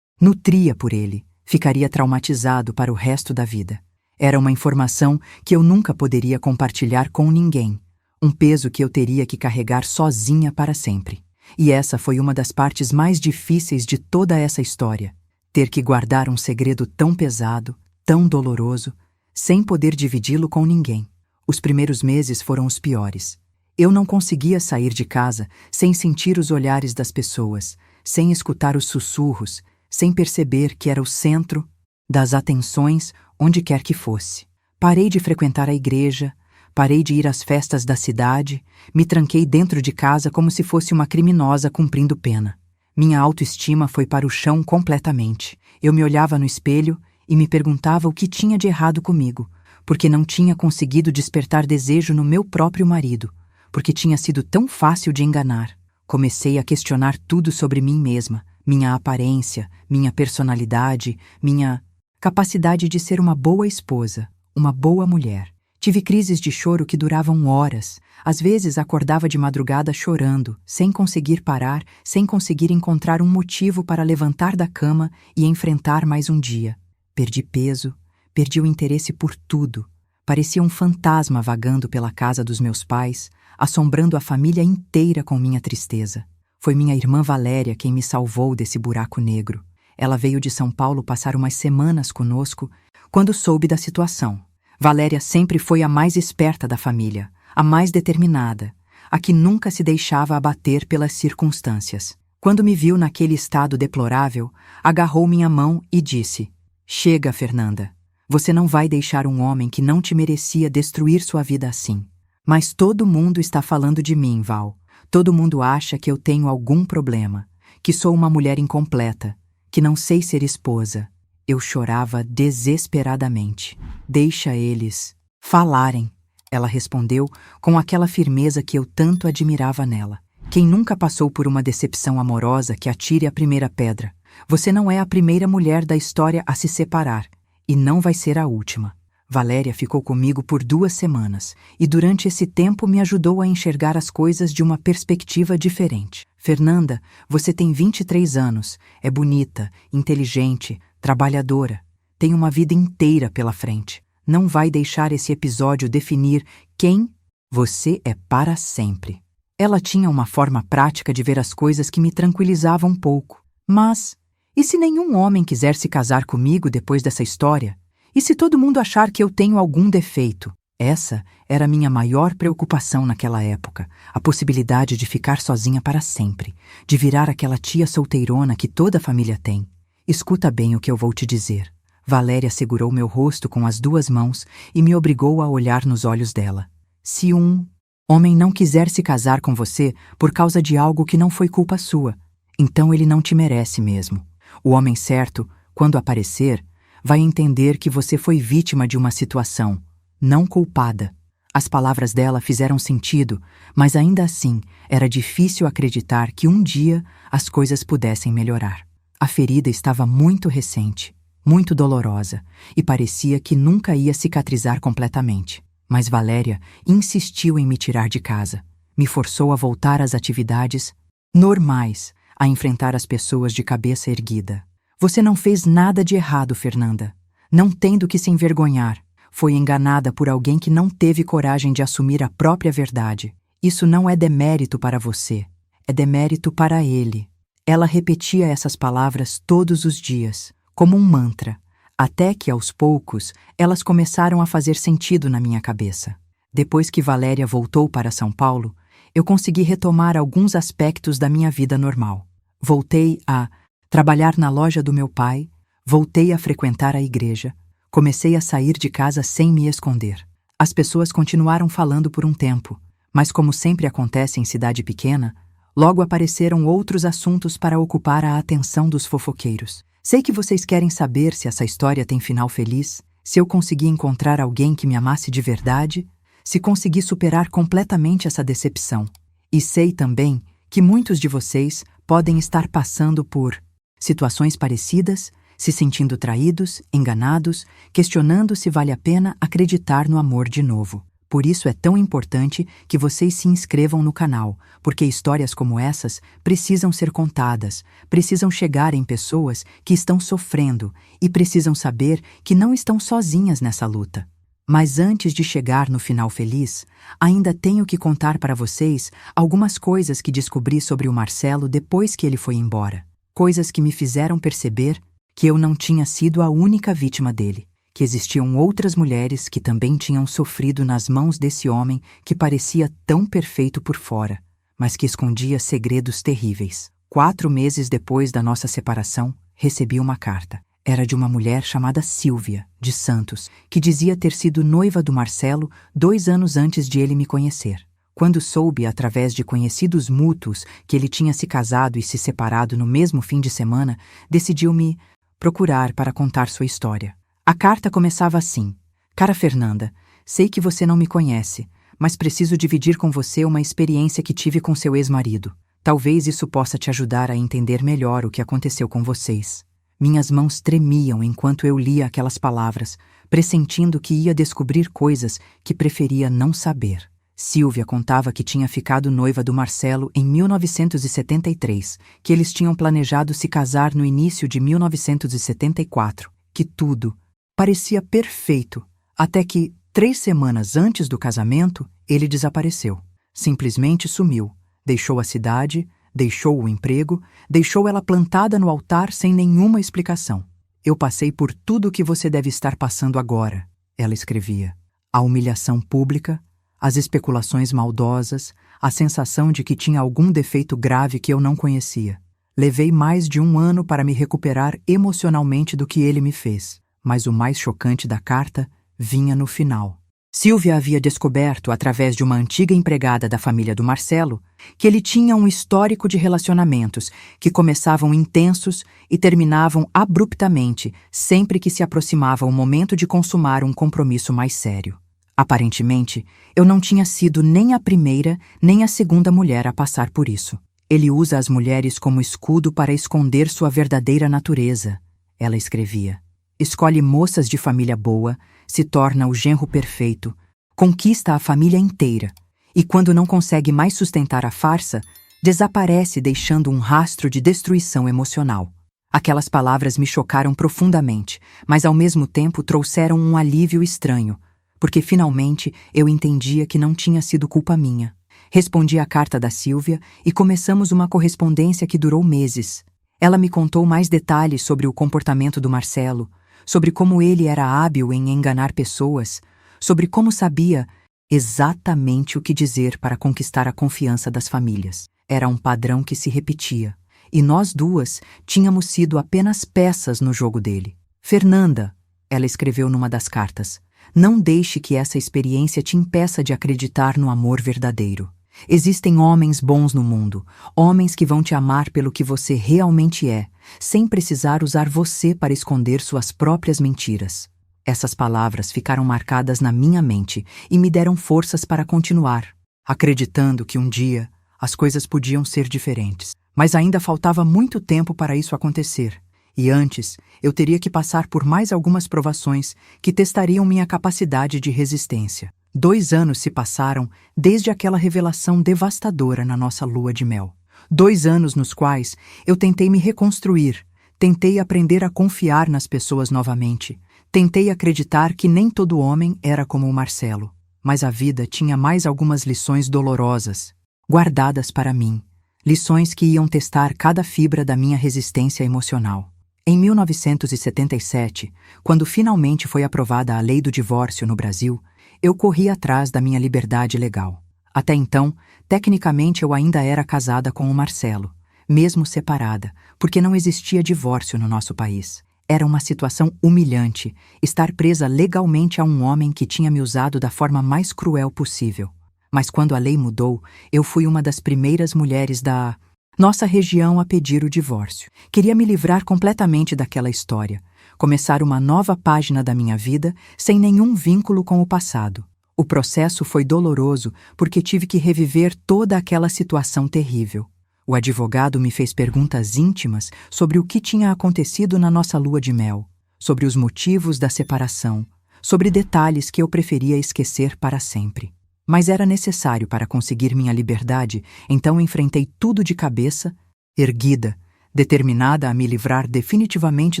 nutria por ele, ficaria traumatizado para o resto da vida. Era uma informação que eu nunca poderia compartilhar com ninguém. Um peso que eu teria que carregar sozinha para sempre. E essa foi uma das partes mais difíceis de toda essa história. Ter que guardar um segredo tão pesado, tão doloroso, sem poder dividi-lo com ninguém. Os primeiros meses foram os piores. Eu não conseguia sair de casa sem sentir os olhares das pessoas, sem escutar os sussurros, sem perceber que era o centro das atenções onde quer que fosse. Parei de frequentar a igreja, parei de ir às festas da cidade, me tranquei dentro de casa como se fosse uma criminosa cumprindo pena. Minha autoestima foi para o chão completamente. Eu me olhava no espelho e me perguntava o que tinha de errado comigo, porque não tinha conseguido despertar desejo no meu próprio marido, porque tinha sido tão fácil de enganar. Comecei a questionar tudo sobre mim mesma, minha aparência, minha personalidade, minha capacidade de ser uma boa esposa, uma boa mulher. Tive crises de choro que duravam horas. Às vezes acordava de madrugada chorando, sem conseguir parar, sem conseguir encontrar um motivo para levantar da cama e enfrentar mais um dia. Perdi peso, perdi o interesse por tudo. Parecia um fantasma vagando pela casa dos meus pais, assombrando a família inteira com minha tristeza. Foi minha irmã Valéria quem me salvou desse buraco negro. Ela veio de São Paulo passar umas semanas conosco quando soube da situação. Valéria sempre foi a mais esperta da família, a mais determinada, a que nunca se deixava abater pelas circunstâncias. Quando me viu naquele estado deplorável, agarrou minha mão e disse: "Chega, Fernanda. Você não vai deixar um homem que não te merecia destruir sua vida assim. Mas todo mundo está falando de mim, Val. Todo mundo acha que eu tenho algum problema, que sou uma mulher incompleta, que não sei ser esposa." Eu chorava desesperadamente. "Deixa eles falarem", ela respondeu com aquela firmeza que eu tanto admirava nela. "Quem nunca passou por uma decepção amorosa que atire a primeira pedra. Você não é a primeira mulher da história a se separar, e não vai ser a última." Valéria ficou comigo por 2 semanas, e durante esse tempo me ajudou a enxergar as coisas de uma perspectiva diferente. "Fernanda, você tem 23 anos, é bonita, inteligente, trabalhadora, tem uma vida inteira pela frente. Não vai deixar esse episódio definir quem você é para sempre." Ela tinha uma forma prática de ver as coisas que me tranquilizava um pouco. Mas, e se nenhum homem quiser se casar comigo depois dessa história? E se todo mundo achar que eu tenho algum defeito? Essa era a minha maior preocupação naquela época, a possibilidade de ficar sozinha para sempre, de virar aquela tia solteirona que toda a família tem. "Escuta bem o que eu vou te dizer." Valéria segurou meu rosto com as 2 mãos e me obrigou a olhar nos olhos dela. "Se um homem não quiser se casar com você por causa de algo que não foi culpa sua, então ele não te merece mesmo. O homem certo, quando aparecer, vai entender que você foi vítima de uma situação, não culpada." As palavras dela fizeram sentido, mas ainda assim era difícil acreditar que um dia as coisas pudessem melhorar. A ferida estava muito recente, muito dolorosa, e parecia que nunca ia cicatrizar completamente. Mas Valéria insistiu em me tirar de casa, me forçou a voltar às atividades normais, a enfrentar as pessoas de cabeça erguida. "Você não fez nada de errado, Fernanda. Não tem do que se envergonhar. Foi enganada por alguém que não teve coragem de assumir a própria verdade. Isso não é demérito para você, é demérito para ele." Ela repetia essas palavras todos os dias, como um mantra, até que, aos poucos, elas começaram a fazer sentido na minha cabeça. Depois que Valéria voltou para São Paulo, eu consegui retomar alguns aspectos da minha vida normal. Voltei a trabalhar na loja do meu pai, voltei a frequentar a igreja, comecei a sair de casa sem me esconder. As pessoas continuaram falando por um tempo, mas como sempre acontece em cidade pequena, logo apareceram outros assuntos para ocupar a atenção dos fofoqueiros. Sei que vocês querem saber se essa história tem final feliz, se eu consegui encontrar alguém que me amasse de verdade, se consegui superar completamente essa decepção. E sei também que muitos de vocês podem estar passando por situações parecidas, se sentindo traídos, enganados, questionando se vale a pena acreditar no amor de novo. Por isso é tão importante que vocês se inscrevam no canal, porque histórias como essas precisam ser contadas, precisam chegar em pessoas que estão sofrendo e precisam saber que não estão sozinhas nessa luta. Mas antes de chegar no final feliz, ainda tenho que contar para vocês algumas coisas que descobri sobre o Marcelo depois que ele foi embora. Coisas que me fizeram perceber que eu não tinha sido a única vítima dele, que existiam outras mulheres que também tinham sofrido nas mãos desse homem que parecia tão perfeito por fora, mas que escondia segredos terríveis. 4 meses depois da nossa separação, recebi uma carta. Era de uma mulher chamada Silvia, de Santos, que dizia ter sido noiva do Marcelo 2 anos antes de ele me conhecer. Quando soube, através de conhecidos mútuos, que ele tinha se casado e se separado no mesmo fim de semana, decidiu me procurar para contar sua história. A carta começava assim: Cara Fernanda, sei que você não me conhece, mas preciso dividir com você uma experiência que tive com seu ex-marido. Talvez isso possa te ajudar a entender melhor o que aconteceu com vocês. Minhas mãos tremiam enquanto eu lia aquelas palavras, pressentindo que ia descobrir coisas que preferia não saber. Silvia contava que tinha ficado noiva do Marcelo em 1973, que eles tinham planejado se casar no início de 1974, que tudo parecia perfeito, até que, 3 semanas antes do casamento, ele desapareceu. Simplesmente sumiu, deixou a cidade, deixou o emprego, deixou ela plantada no altar sem nenhuma explicação. Eu passei por tudo o que você deve estar passando agora, ela escrevia. A humilhação pública, as especulações maldosas, a sensação de que tinha algum defeito grave que eu não conhecia. Levei mais de 1 ano para me recuperar emocionalmente do que ele me fez, mas o mais chocante da carta vinha no final. Silvia havia descoberto, através de uma antiga empregada da família do Marcelo, que ele tinha um histórico de relacionamentos que começavam intensos e terminavam abruptamente sempre que se aproximava o momento de consumar um compromisso mais sério. Aparentemente, eu não tinha sido nem a primeira nem a segunda mulher a passar por isso. Ele usa as mulheres como escudo para esconder sua verdadeira natureza, ela escrevia. Escolhe moças de família boa, se torna o genro perfeito, conquista a família inteira e, quando não consegue mais sustentar a farsa, desaparece deixando um rastro de destruição emocional. Aquelas palavras me chocaram profundamente, mas ao mesmo tempo trouxeram um alívio estranho, porque finalmente eu entendia que não tinha sido culpa minha. Respondi à carta da Silvia e começamos uma correspondência que durou meses. Ela me contou mais detalhes sobre o comportamento do Marcelo, sobre como ele era hábil em enganar pessoas, sobre como sabia exatamente o que dizer para conquistar a confiança das famílias. Era um padrão que se repetia, e nós duas tínhamos sido apenas peças no jogo dele. Fernanda, ela escreveu numa das cartas, não deixe que essa experiência te impeça de acreditar no amor verdadeiro. Existem homens bons no mundo, homens que vão te amar pelo que você realmente é, sem precisar usar você para esconder suas próprias mentiras. Essas palavras ficaram marcadas na minha mente e me deram forças para continuar, acreditando que um dia as coisas podiam ser diferentes. Mas ainda faltava muito tempo para isso acontecer, e antes eu teria que passar por mais algumas provações que testariam minha capacidade de resistência. 2 anos se passaram desde aquela revelação devastadora na nossa lua de mel. 2 anos nos quais eu tentei me reconstruir, tentei aprender a confiar nas pessoas novamente, tentei acreditar que nem todo homem era como o Marcelo, mas a vida tinha mais algumas lições dolorosas, guardadas para mim, lições que iam testar cada fibra da minha resistência emocional. Em 1977, quando finalmente foi aprovada a lei do divórcio no Brasil, eu corri atrás da minha liberdade legal. Até então, tecnicamente eu ainda era casada com o Marcelo, mesmo separada, porque não existia divórcio no nosso país. Era uma situação humilhante estar presa legalmente a um homem que tinha me usado da forma mais cruel possível. Mas quando a lei mudou, eu fui uma das primeiras mulheres da nossa região a pedir o divórcio. Queria me livrar completamente daquela história, começar uma nova página da minha vida sem nenhum vínculo com o passado. O processo foi doloroso porque tive que reviver toda aquela situação terrível. O advogado me fez perguntas íntimas sobre o que tinha acontecido na nossa lua de mel, sobre os motivos da separação, sobre detalhes que eu preferia esquecer para sempre. Mas era necessário para conseguir minha liberdade, então enfrentei tudo de cabeça, erguida, determinada a me livrar definitivamente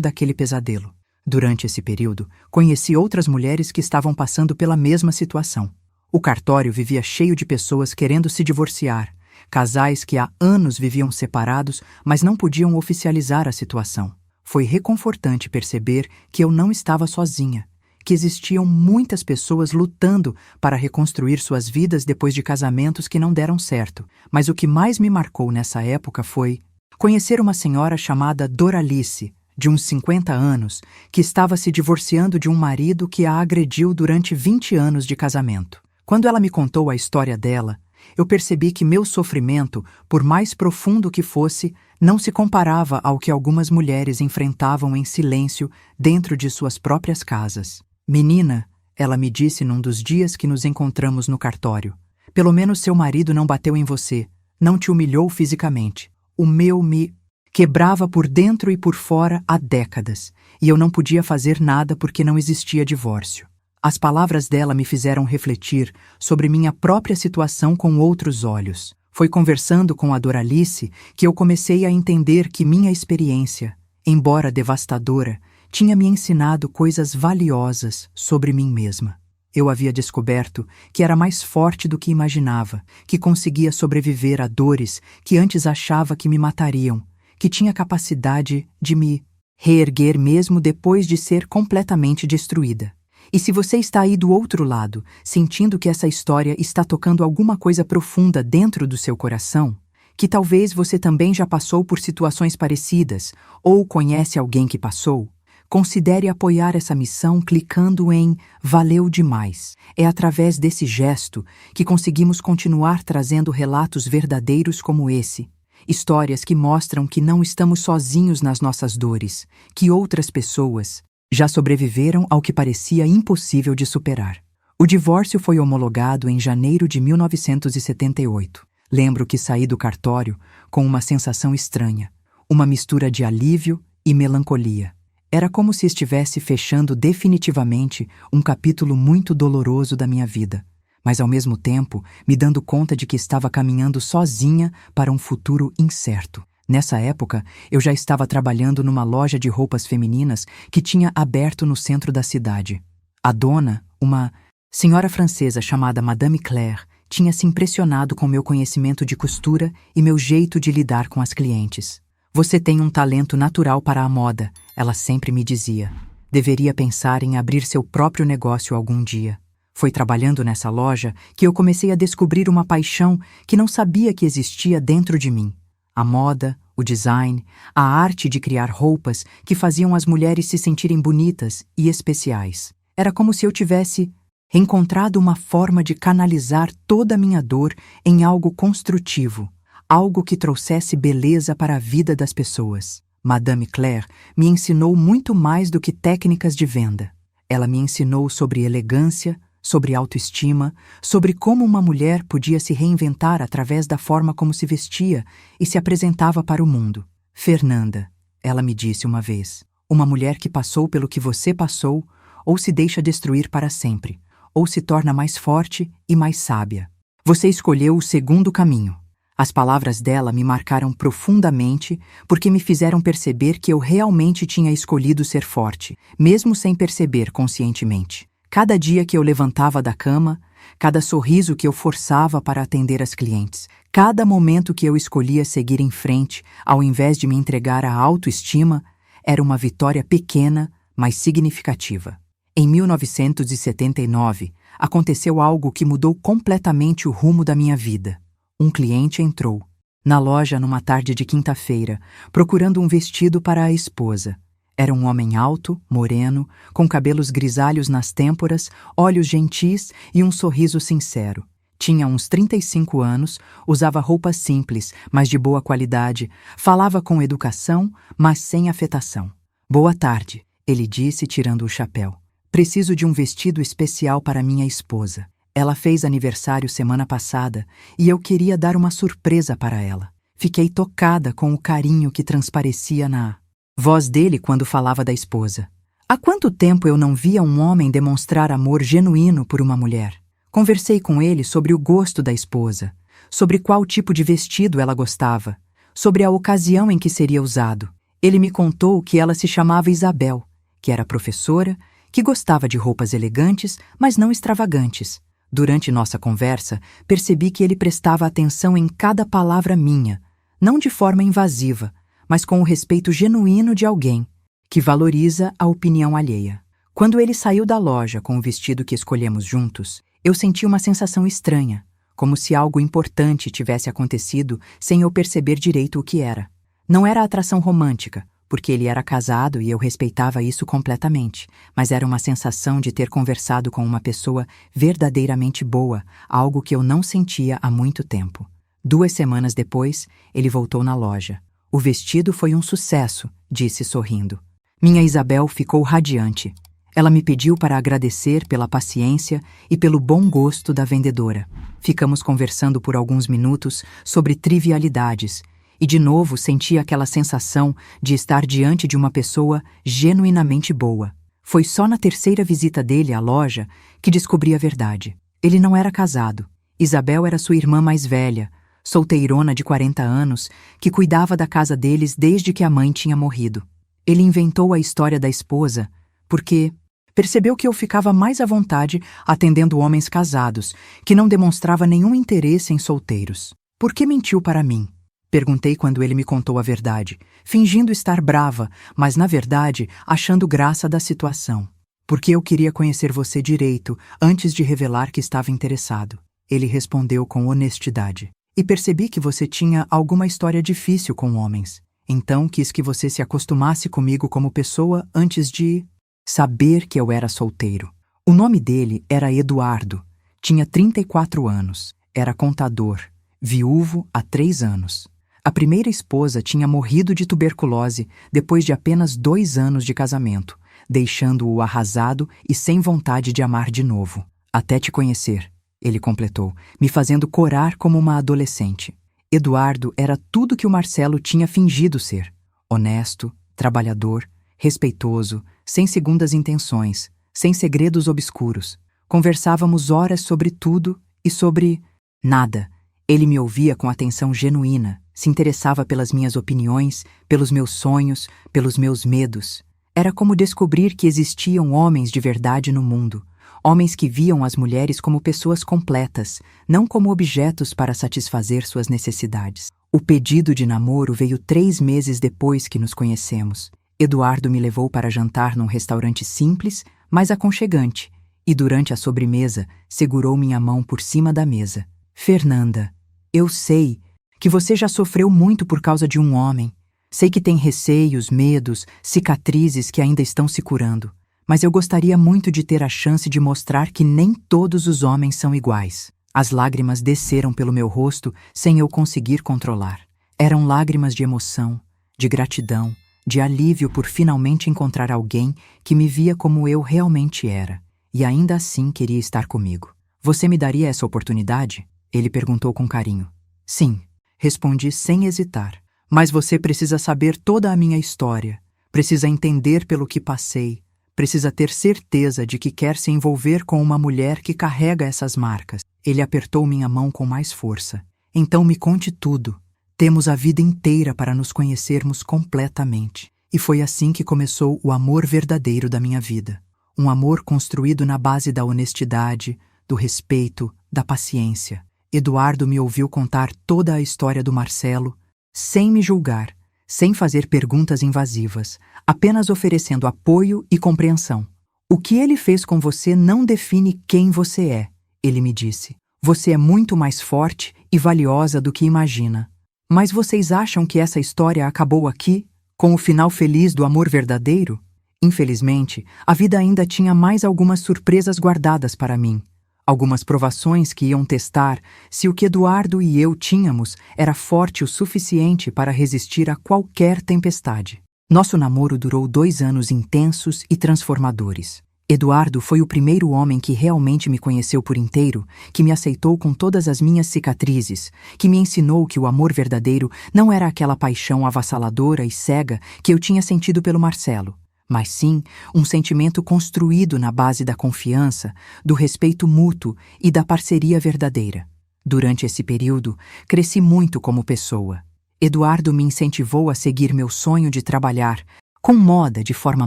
daquele pesadelo. Durante esse período, conheci outras mulheres que estavam passando pela mesma situação. O cartório vivia cheio de pessoas querendo se divorciar, casais que há anos viviam separados, mas não podiam oficializar a situação. Foi reconfortante perceber que eu não estava sozinha, que existiam muitas pessoas lutando para reconstruir suas vidas depois de casamentos que não deram certo. Mas o que mais me marcou nessa época foi conhecer uma senhora chamada Doralice, de uns 50 anos, que estava se divorciando de um marido que a agrediu durante 20 anos de casamento. Quando ela me contou a história dela, eu percebi que meu sofrimento, por mais profundo que fosse, não se comparava ao que algumas mulheres enfrentavam em silêncio dentro de suas próprias casas. Menina, ela me disse num dos dias que nos encontramos no cartório, pelo menos seu marido não bateu em você, não te humilhou fisicamente. O meu me quebrava por dentro e por fora há décadas, e eu não podia fazer nada porque não existia divórcio. As palavras dela me fizeram refletir sobre minha própria situação com outros olhos. Foi conversando com a Doralice que eu comecei a entender que minha experiência, embora devastadora, tinha me ensinado coisas valiosas sobre mim mesma. Eu havia descoberto que era mais forte do que imaginava, que conseguia sobreviver a dores que antes achava que me matariam, que tinha capacidade de me reerguer mesmo depois de ser completamente destruída. E se você está aí do outro lado, sentindo que essa história está tocando alguma coisa profunda dentro do seu coração, que talvez você também já passou por situações parecidas, ou conhece alguém que passou, considere apoiar essa missão clicando em Valeu Demais. É através desse gesto que conseguimos continuar trazendo relatos verdadeiros como esse. Histórias que mostram que não estamos sozinhos nas nossas dores, que outras pessoas já sobreviveram ao que parecia impossível de superar. O divórcio foi homologado em janeiro de 1978. Lembro que saí do cartório com uma sensação estranha, uma mistura de alívio e melancolia. Era como se estivesse fechando definitivamente um capítulo muito doloroso da minha vida, mas ao mesmo tempo me dando conta de que estava caminhando sozinha para um futuro incerto. Nessa época, eu já estava trabalhando numa loja de roupas femininas que tinha aberto no centro da cidade. A dona, uma senhora francesa chamada Madame Claire, tinha se impressionado com meu conhecimento de costura e meu jeito de lidar com as clientes. Você tem um talento natural para a moda, ela sempre me dizia. Deveria pensar em abrir seu próprio negócio algum dia. Foi trabalhando nessa loja que eu comecei a descobrir uma paixão que não sabia que existia dentro de mim. A moda, o design, a arte de criar roupas que faziam as mulheres se sentirem bonitas e especiais. Era como se eu tivesse encontrado uma forma de canalizar toda a minha dor em algo construtivo, algo que trouxesse beleza para a vida das pessoas. Madame Claire me ensinou muito mais do que técnicas de venda. Ela me ensinou sobre elegância, sobre autoestima, sobre como uma mulher podia se reinventar através da forma como se vestia e se apresentava para o mundo. Fernanda, ela me disse uma vez, uma mulher que passou pelo que você passou, ou se deixa destruir para sempre, ou se torna mais forte e mais sábia. Você escolheu o segundo caminho. As palavras dela me marcaram profundamente porque me fizeram perceber que eu realmente tinha escolhido ser forte, mesmo sem perceber conscientemente. Cada dia que eu levantava da cama, cada sorriso que eu forçava para atender as clientes, cada momento que eu escolhia seguir em frente, ao invés de me entregar à autoestima, era uma vitória pequena, mas significativa. Em 1979, aconteceu algo que mudou completamente o rumo da minha vida. Um cliente entrou na loja numa tarde de quinta-feira, procurando um vestido para a esposa. Era um homem alto, moreno, com cabelos grisalhos nas têmporas, olhos gentis e um sorriso sincero. Tinha uns 35 anos, usava roupas simples, mas de boa qualidade, falava com educação, mas sem afetação. Boa tarde, ele disse, tirando o chapéu. Preciso de um vestido especial para minha esposa. Ela fez aniversário semana passada e eu queria dar uma surpresa para ela. Fiquei tocada com o carinho que transparecia na voz dele quando falava da esposa. Há quanto tempo eu não via um homem demonstrar amor genuíno por uma mulher? Conversei com ele sobre o gosto da esposa, sobre qual tipo de vestido ela gostava, sobre a ocasião em que seria usado. Ele me contou que ela se chamava Isabel, que era professora, que gostava de roupas elegantes, mas não extravagantes. Durante nossa conversa, percebi que ele prestava atenção em cada palavra minha, não de forma invasiva, mas com o respeito genuíno de alguém que valoriza a opinião alheia. Quando ele saiu da loja com o vestido que escolhemos juntos, eu senti uma sensação estranha, como se algo importante tivesse acontecido sem eu perceber direito o que era. Não era atração romântica, porque ele era casado e eu respeitava isso completamente, mas era uma sensação de ter conversado com uma pessoa verdadeiramente boa, algo que eu não sentia há muito tempo. 2 semanas depois, ele voltou na loja. O vestido foi um sucesso, disse sorrindo. Minha Isabel ficou radiante. Ela me pediu para agradecer pela paciência e pelo bom gosto da vendedora. Ficamos conversando por alguns minutos sobre trivialidades, e de novo senti aquela sensação de estar diante de uma pessoa genuinamente boa. Foi só na 3ª visita dele à loja que descobri a verdade. Ele não era casado. Isabel era sua irmã mais velha, solteirona de 40 anos, que cuidava da casa deles desde que a mãe tinha morrido. Ele inventou a história da esposa porque percebeu que eu ficava mais à vontade atendendo homens casados, que não demonstrava nenhum interesse em solteiros. Por que mentiu para mim? Perguntei quando ele me contou a verdade, fingindo estar brava, mas na verdade achando graça da situação. Porque eu queria conhecer você direito antes de revelar que estava interessado. Ele respondeu com honestidade. E percebi que você tinha alguma história difícil com homens. Então quis que você se acostumasse comigo como pessoa antes de saber que eu era solteiro. O nome dele era Eduardo. Tinha 34 anos. Era contador. Viúvo há 3 anos. A primeira esposa tinha morrido de tuberculose depois de apenas 2 anos de casamento, deixando-o arrasado e sem vontade de amar de novo. Até te conhecer, ele completou, me fazendo corar como uma adolescente. Eduardo era tudo que o Marcelo tinha fingido ser. Honesto, trabalhador, respeitoso, sem segundas intenções, sem segredos obscuros. Conversávamos horas sobre tudo e sobre nada. Ele me ouvia com atenção genuína, se interessava pelas minhas opiniões, pelos meus sonhos, pelos meus medos. Era como descobrir que existiam homens de verdade no mundo, homens que viam as mulheres como pessoas completas, não como objetos para satisfazer suas necessidades. O pedido de namoro veio 3 meses depois que nos conhecemos. Eduardo me levou para jantar num restaurante simples, mas aconchegante, e durante a sobremesa segurou minha mão por cima da mesa. Fernanda, eu sei que você já sofreu muito por causa de um homem. Sei que tem receios, medos, cicatrizes que ainda estão se curando. Mas eu gostaria muito de ter a chance de mostrar que nem todos os homens são iguais. As lágrimas desceram pelo meu rosto sem eu conseguir controlar. Eram lágrimas de emoção, de gratidão, de alívio por finalmente encontrar alguém que me via como eu realmente era, e ainda assim queria estar comigo. Você me daria essa oportunidade? Ele perguntou com carinho. Sim, respondi sem hesitar. Mas você precisa saber toda a minha história, precisa entender pelo que passei, precisa ter certeza de que quer se envolver com uma mulher que carrega essas marcas. Ele apertou minha mão com mais força. Então me conte tudo. Temos a vida inteira para nos conhecermos completamente. E foi assim que começou o amor verdadeiro da minha vida. Um amor construído na base da honestidade, do respeito, da paciência. Eduardo me ouviu contar toda a história do Marcelo, sem me julgar, sem fazer perguntas invasivas, apenas oferecendo apoio e compreensão. O que ele fez com você não define quem você é, ele me disse. Você é muito mais forte e valiosa do que imagina. Mas vocês acham que essa história acabou aqui, com o final feliz do amor verdadeiro? Infelizmente, a vida ainda tinha mais algumas surpresas guardadas para mim. Algumas provações que iam testar se o que Eduardo e eu tínhamos era forte o suficiente para resistir a qualquer tempestade. Nosso namoro durou 2 anos intensos e transformadores. Eduardo foi o primeiro homem que realmente me conheceu por inteiro, que me aceitou com todas as minhas cicatrizes, que me ensinou que o amor verdadeiro não era aquela paixão avassaladora e cega que eu tinha sentido pelo Marcelo, mas sim um sentimento construído na base da confiança, do respeito mútuo e da parceria verdadeira. Durante esse período, cresci muito como pessoa. Eduardo me incentivou a seguir meu sonho de trabalhar com moda de forma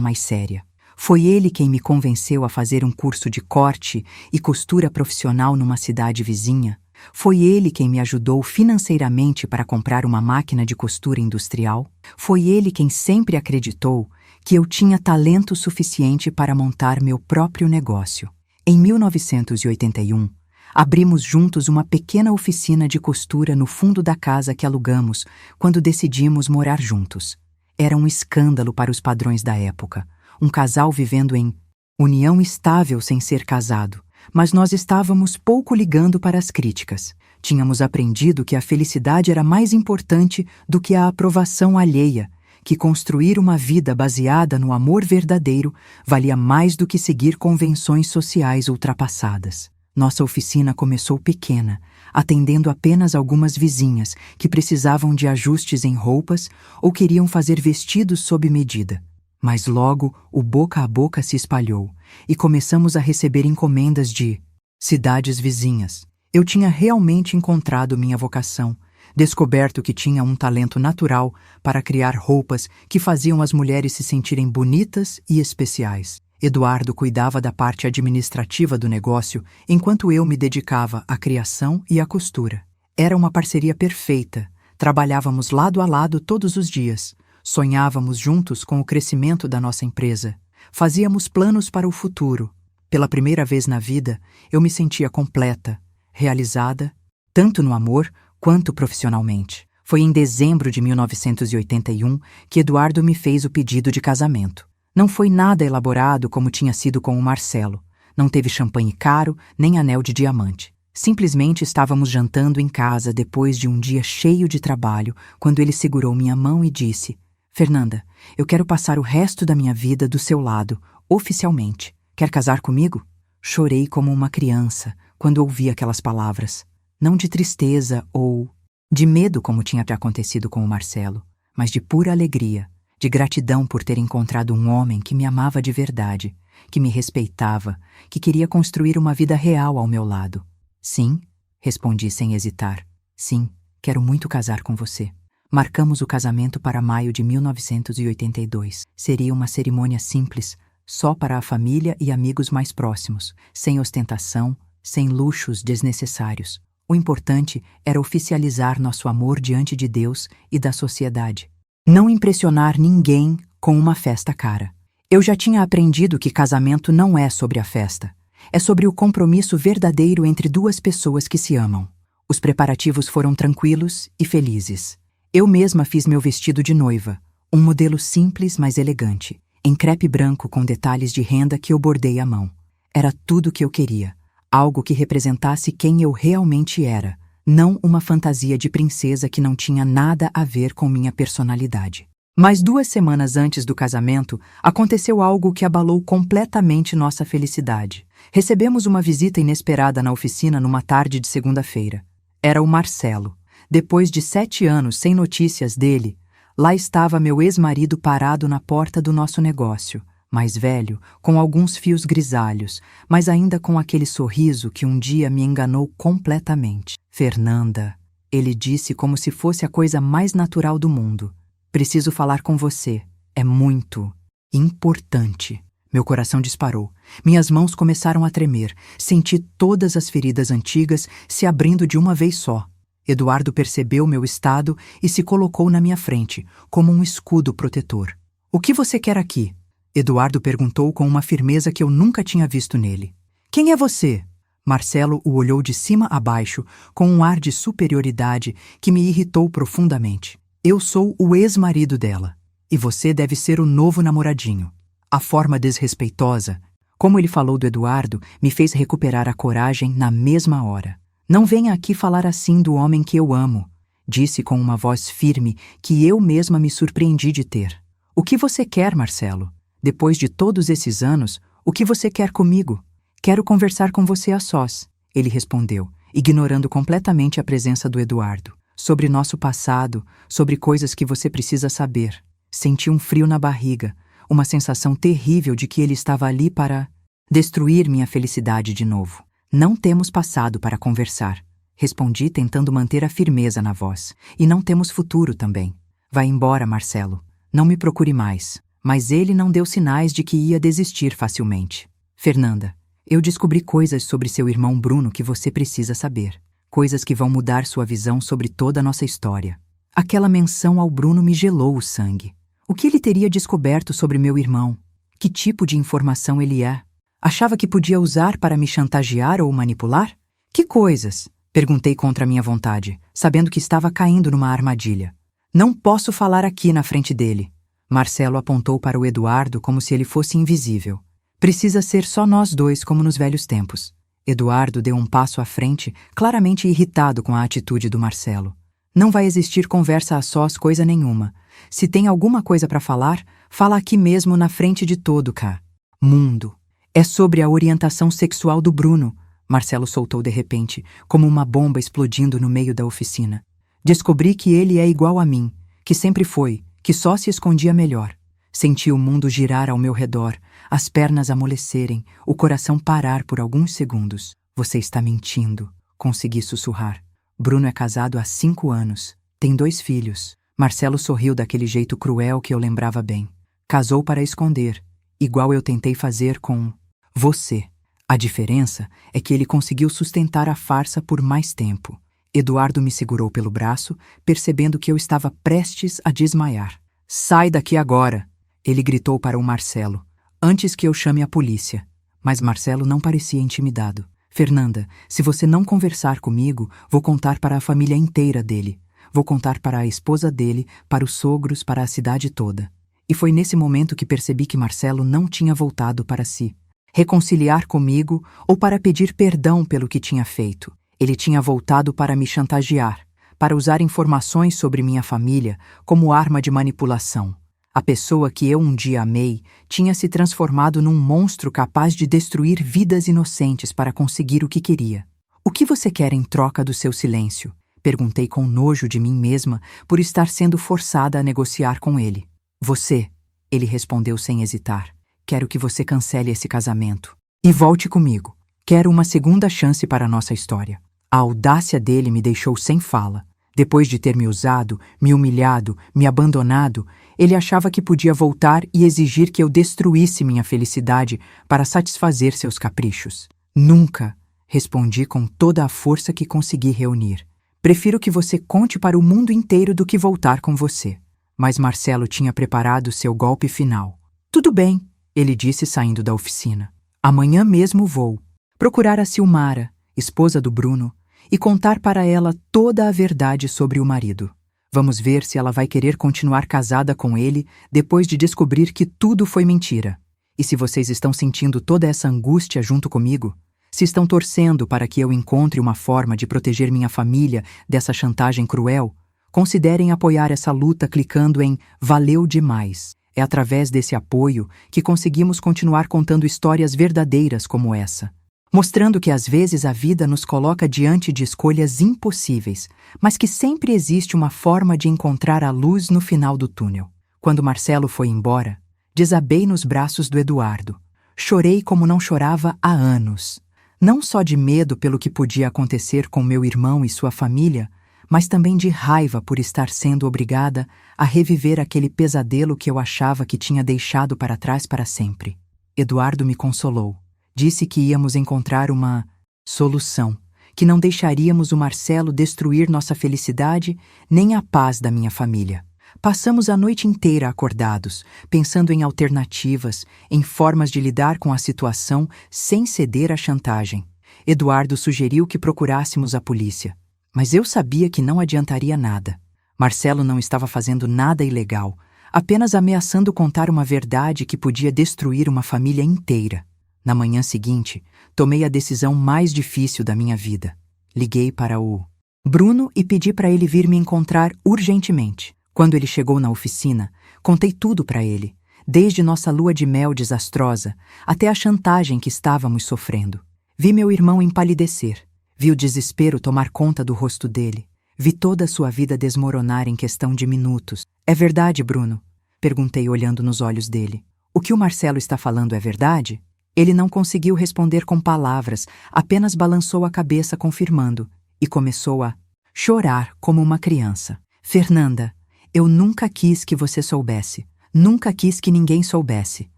mais séria. Foi ele quem me convenceu a fazer um curso de corte e costura profissional numa cidade vizinha. Foi ele quem me ajudou financeiramente para comprar uma máquina de costura industrial. Foi ele quem sempre acreditou que eu tinha talento suficiente para montar meu próprio negócio. Em 1981, abrimos juntos uma pequena oficina de costura no fundo da casa que alugamos quando decidimos morar juntos. Era um escândalo para os padrões da época. Um casal vivendo em união estável sem ser casado, mas nós estávamos pouco ligando para as críticas. Tínhamos aprendido que a felicidade era mais importante do que a aprovação alheia, que construir uma vida baseada no amor verdadeiro valia mais do que seguir convenções sociais ultrapassadas. Nossa oficina começou pequena, atendendo apenas algumas vizinhas que precisavam de ajustes em roupas ou queriam fazer vestidos sob medida. Mas logo o boca a boca se espalhou e começamos a receber encomendas de cidades vizinhas. Eu tinha realmente encontrado minha vocação, descoberto que tinha um talento natural para criar roupas que faziam as mulheres se sentirem bonitas e especiais. Eduardo cuidava da parte administrativa do negócio, enquanto eu me dedicava à criação e à costura. Era uma parceria perfeita. Trabalhávamos lado a lado todos os dias. Sonhávamos juntos com o crescimento da nossa empresa. Fazíamos planos para o futuro. Pela primeira vez na vida, eu me sentia completa, realizada, tanto no amor quanto profissionalmente. Foi em dezembro de 1981 que Eduardo me fez o pedido de casamento. Não foi nada elaborado como tinha sido com o Marcelo. Não teve champanhe caro, nem anel de diamante. Simplesmente estávamos jantando em casa depois de um dia cheio de trabalho, quando ele segurou minha mão e disse: Fernanda, eu quero passar o resto da minha vida do seu lado, oficialmente. Quer casar comigo? Chorei como uma criança quando ouvi aquelas palavras. Não de tristeza ou de medo como tinha acontecido com o Marcelo, mas de pura alegria, de gratidão por ter encontrado um homem que me amava de verdade, que me respeitava, que queria construir uma vida real ao meu lado. Sim, respondi sem hesitar. Sim, quero muito casar com você. Marcamos o casamento para maio de 1982. Seria uma cerimônia simples, só para a família e amigos mais próximos, sem ostentação, sem luxos desnecessários. O importante era oficializar nosso amor diante de Deus e da sociedade. Não impressionar ninguém com uma festa cara. Eu já tinha aprendido que casamento não é sobre a festa. É sobre o compromisso verdadeiro entre duas pessoas que se amam. Os preparativos foram tranquilos e felizes. Eu mesma fiz meu vestido de noiva, um modelo simples, mas elegante, em crepe branco com detalhes de renda que eu bordei à mão. Era tudo o que eu queria, algo que representasse quem eu realmente era, não uma fantasia de princesa que não tinha nada a ver com minha personalidade. Mas 2 semanas antes do casamento, aconteceu algo que abalou completamente nossa felicidade. Recebemos uma visita inesperada na oficina numa tarde de segunda-feira. Era o Marcelo. Depois de 7 anos sem notícias dele, lá estava meu ex-marido parado na porta do nosso negócio, mais velho, com alguns fios grisalhos, mas ainda com aquele sorriso que um dia me enganou completamente. Fernanda, ele disse como se fosse a coisa mais natural do mundo. Preciso falar com você. É muito importante. Meu coração disparou. Minhas mãos começaram a tremer. Senti todas as feridas antigas se abrindo de uma vez só. Eduardo percebeu meu estado e se colocou na minha frente, como um escudo protetor. O que você quer aqui? Eduardo perguntou com uma firmeza que eu nunca tinha visto nele. Quem é você? Marcelo o olhou de cima a baixo, com um ar de superioridade que me irritou profundamente. Eu sou o ex-marido dela, e você deve ser o novo namoradinho. A forma desrespeitosa, como ele falou do Eduardo, me fez recuperar a coragem na mesma hora. Não venha aqui falar assim do homem que eu amo, disse com uma voz firme que eu mesma me surpreendi de ter. O que você quer, Marcelo? Depois de todos esses anos, O que você quer comigo? Quero conversar com você a sós, ele respondeu, ignorando completamente a presença do Eduardo. Sobre nosso passado, sobre coisas que você precisa saber. Senti um frio na barriga, uma sensação terrível de que ele estava ali para destruir minha felicidade de novo. Não temos passado para conversar, respondi tentando manter a firmeza na voz. E não temos futuro também. Vai embora, Marcelo. Não me procure mais. Mas ele não deu sinais de que ia desistir facilmente. Fernanda, eu descobri coisas sobre seu irmão Bruno que você precisa saber. Coisas que vão mudar sua visão sobre toda a nossa história. Aquela menção ao Bruno me gelou o sangue. O que ele teria descoberto sobre meu irmão? Que tipo de informação ele é? Achava que podia usar para me chantagear ou manipular? Que coisas? Perguntei contra minha vontade, sabendo que estava caindo numa armadilha. Não posso falar aqui na frente dele. Marcelo apontou para o Eduardo como se ele fosse invisível. Precisa ser só nós dois como nos velhos tempos. Eduardo deu um passo à frente, claramente irritado com a atitude do Marcelo. Não vai existir conversa a sós coisa nenhuma. Se tem alguma coisa para falar, fala aqui mesmo na frente de todo cá. Mundo. É sobre a orientação sexual do Bruno, Marcelo soltou de repente, como uma bomba explodindo no meio da oficina. Descobri que ele é igual a mim, que sempre foi, que só se escondia melhor. Senti o mundo girar ao meu redor, as pernas amolecerem, o coração parar por alguns segundos. Você está mentindo, consegui sussurrar. Bruno é casado há 5 anos, tem 2 filhos. Marcelo sorriu daquele jeito cruel que eu lembrava bem. Casou para esconder, igual eu tentei fazer com você. A diferença é que ele conseguiu sustentar a farsa por mais tempo. Eduardo me segurou pelo braço, percebendo que eu estava prestes a desmaiar. Sai daqui agora! Ele gritou para o Marcelo, antes que eu chame a polícia. Mas Marcelo não parecia intimidado. Fernanda, se você não conversar comigo, vou contar para a família inteira dele. Vou contar para a esposa dele, para os sogros, para a cidade toda. E foi nesse momento que percebi que Marcelo não tinha voltado para si. Reconciliar comigo ou para pedir perdão pelo que tinha feito. Ele tinha voltado para me chantagear, para usar informações sobre minha família como arma de manipulação. A pessoa que eu um dia amei tinha se transformado num monstro capaz de destruir vidas inocentes para conseguir o que queria. O que você quer em troca do seu silêncio? Perguntei com nojo de mim mesma por estar sendo forçada a negociar com ele. Você, ele respondeu sem hesitar. Quero que você cancele esse casamento. E volte comigo. Quero uma segunda chance para a nossa história. A audácia dele me deixou sem fala. Depois de ter me usado, me humilhado, me abandonado, ele achava que podia voltar e exigir que eu destruísse minha felicidade para satisfazer seus caprichos. Nunca, respondi com toda a força que consegui reunir. Prefiro que você conte para o mundo inteiro do que voltar com você. Mas Marcelo tinha preparado seu golpe final. Tudo bem, ele disse saindo da oficina. Amanhã mesmo vou procurar a Silmara, esposa do Bruno, e contar para ela toda a verdade sobre o marido. Vamos ver se ela vai querer continuar casada com ele depois de descobrir que tudo foi mentira. E se vocês estão sentindo toda essa angústia junto comigo, se estão torcendo para que eu encontre uma forma de proteger minha família dessa chantagem cruel, considerem apoiar essa luta clicando em Valeu Demais. É através desse apoio que conseguimos continuar contando histórias verdadeiras como essa. Mostrando que às vezes a vida nos coloca diante de escolhas impossíveis, mas que sempre existe uma forma de encontrar a luz no final do túnel. Quando Marcelo foi embora, desabei nos braços do Eduardo. Chorei como não chorava há anos. Não só de medo pelo que podia acontecer com meu irmão e sua família, mas também de raiva por estar sendo obrigada a reviver aquele pesadelo que eu achava que tinha deixado para trás para sempre. Eduardo me consolou. Disse que íamos encontrar uma solução, que não deixaríamos o Marcelo destruir nossa felicidade nem a paz da minha família. Passamos a noite inteira acordados, pensando em alternativas, em formas de lidar com a situação sem ceder à chantagem. Eduardo sugeriu que procurássemos a polícia, mas eu sabia que não adiantaria nada. Marcelo não estava fazendo nada ilegal, apenas ameaçando contar uma verdade que podia destruir uma família inteira. Na manhã seguinte, tomei a decisão mais difícil da minha vida. Liguei para o Bruno e pedi para ele vir me encontrar urgentemente. Quando ele chegou na oficina, contei tudo para ele. desde nossa lua de mel desastrosa até a chantagem que estávamos sofrendo. Vi meu irmão empalidecer, vi o desespero tomar conta do rosto dele, vi toda a sua vida desmoronar em questão de minutos. É verdade, Bruno? Perguntei olhando nos olhos dele. O que o Marcelo está falando é verdade? Ele não conseguiu responder com palavras, apenas balançou a cabeça confirmando e começou a chorar como uma criança. Fernanda, eu nunca quis que você soubesse. Nunca quis que ninguém soubesse.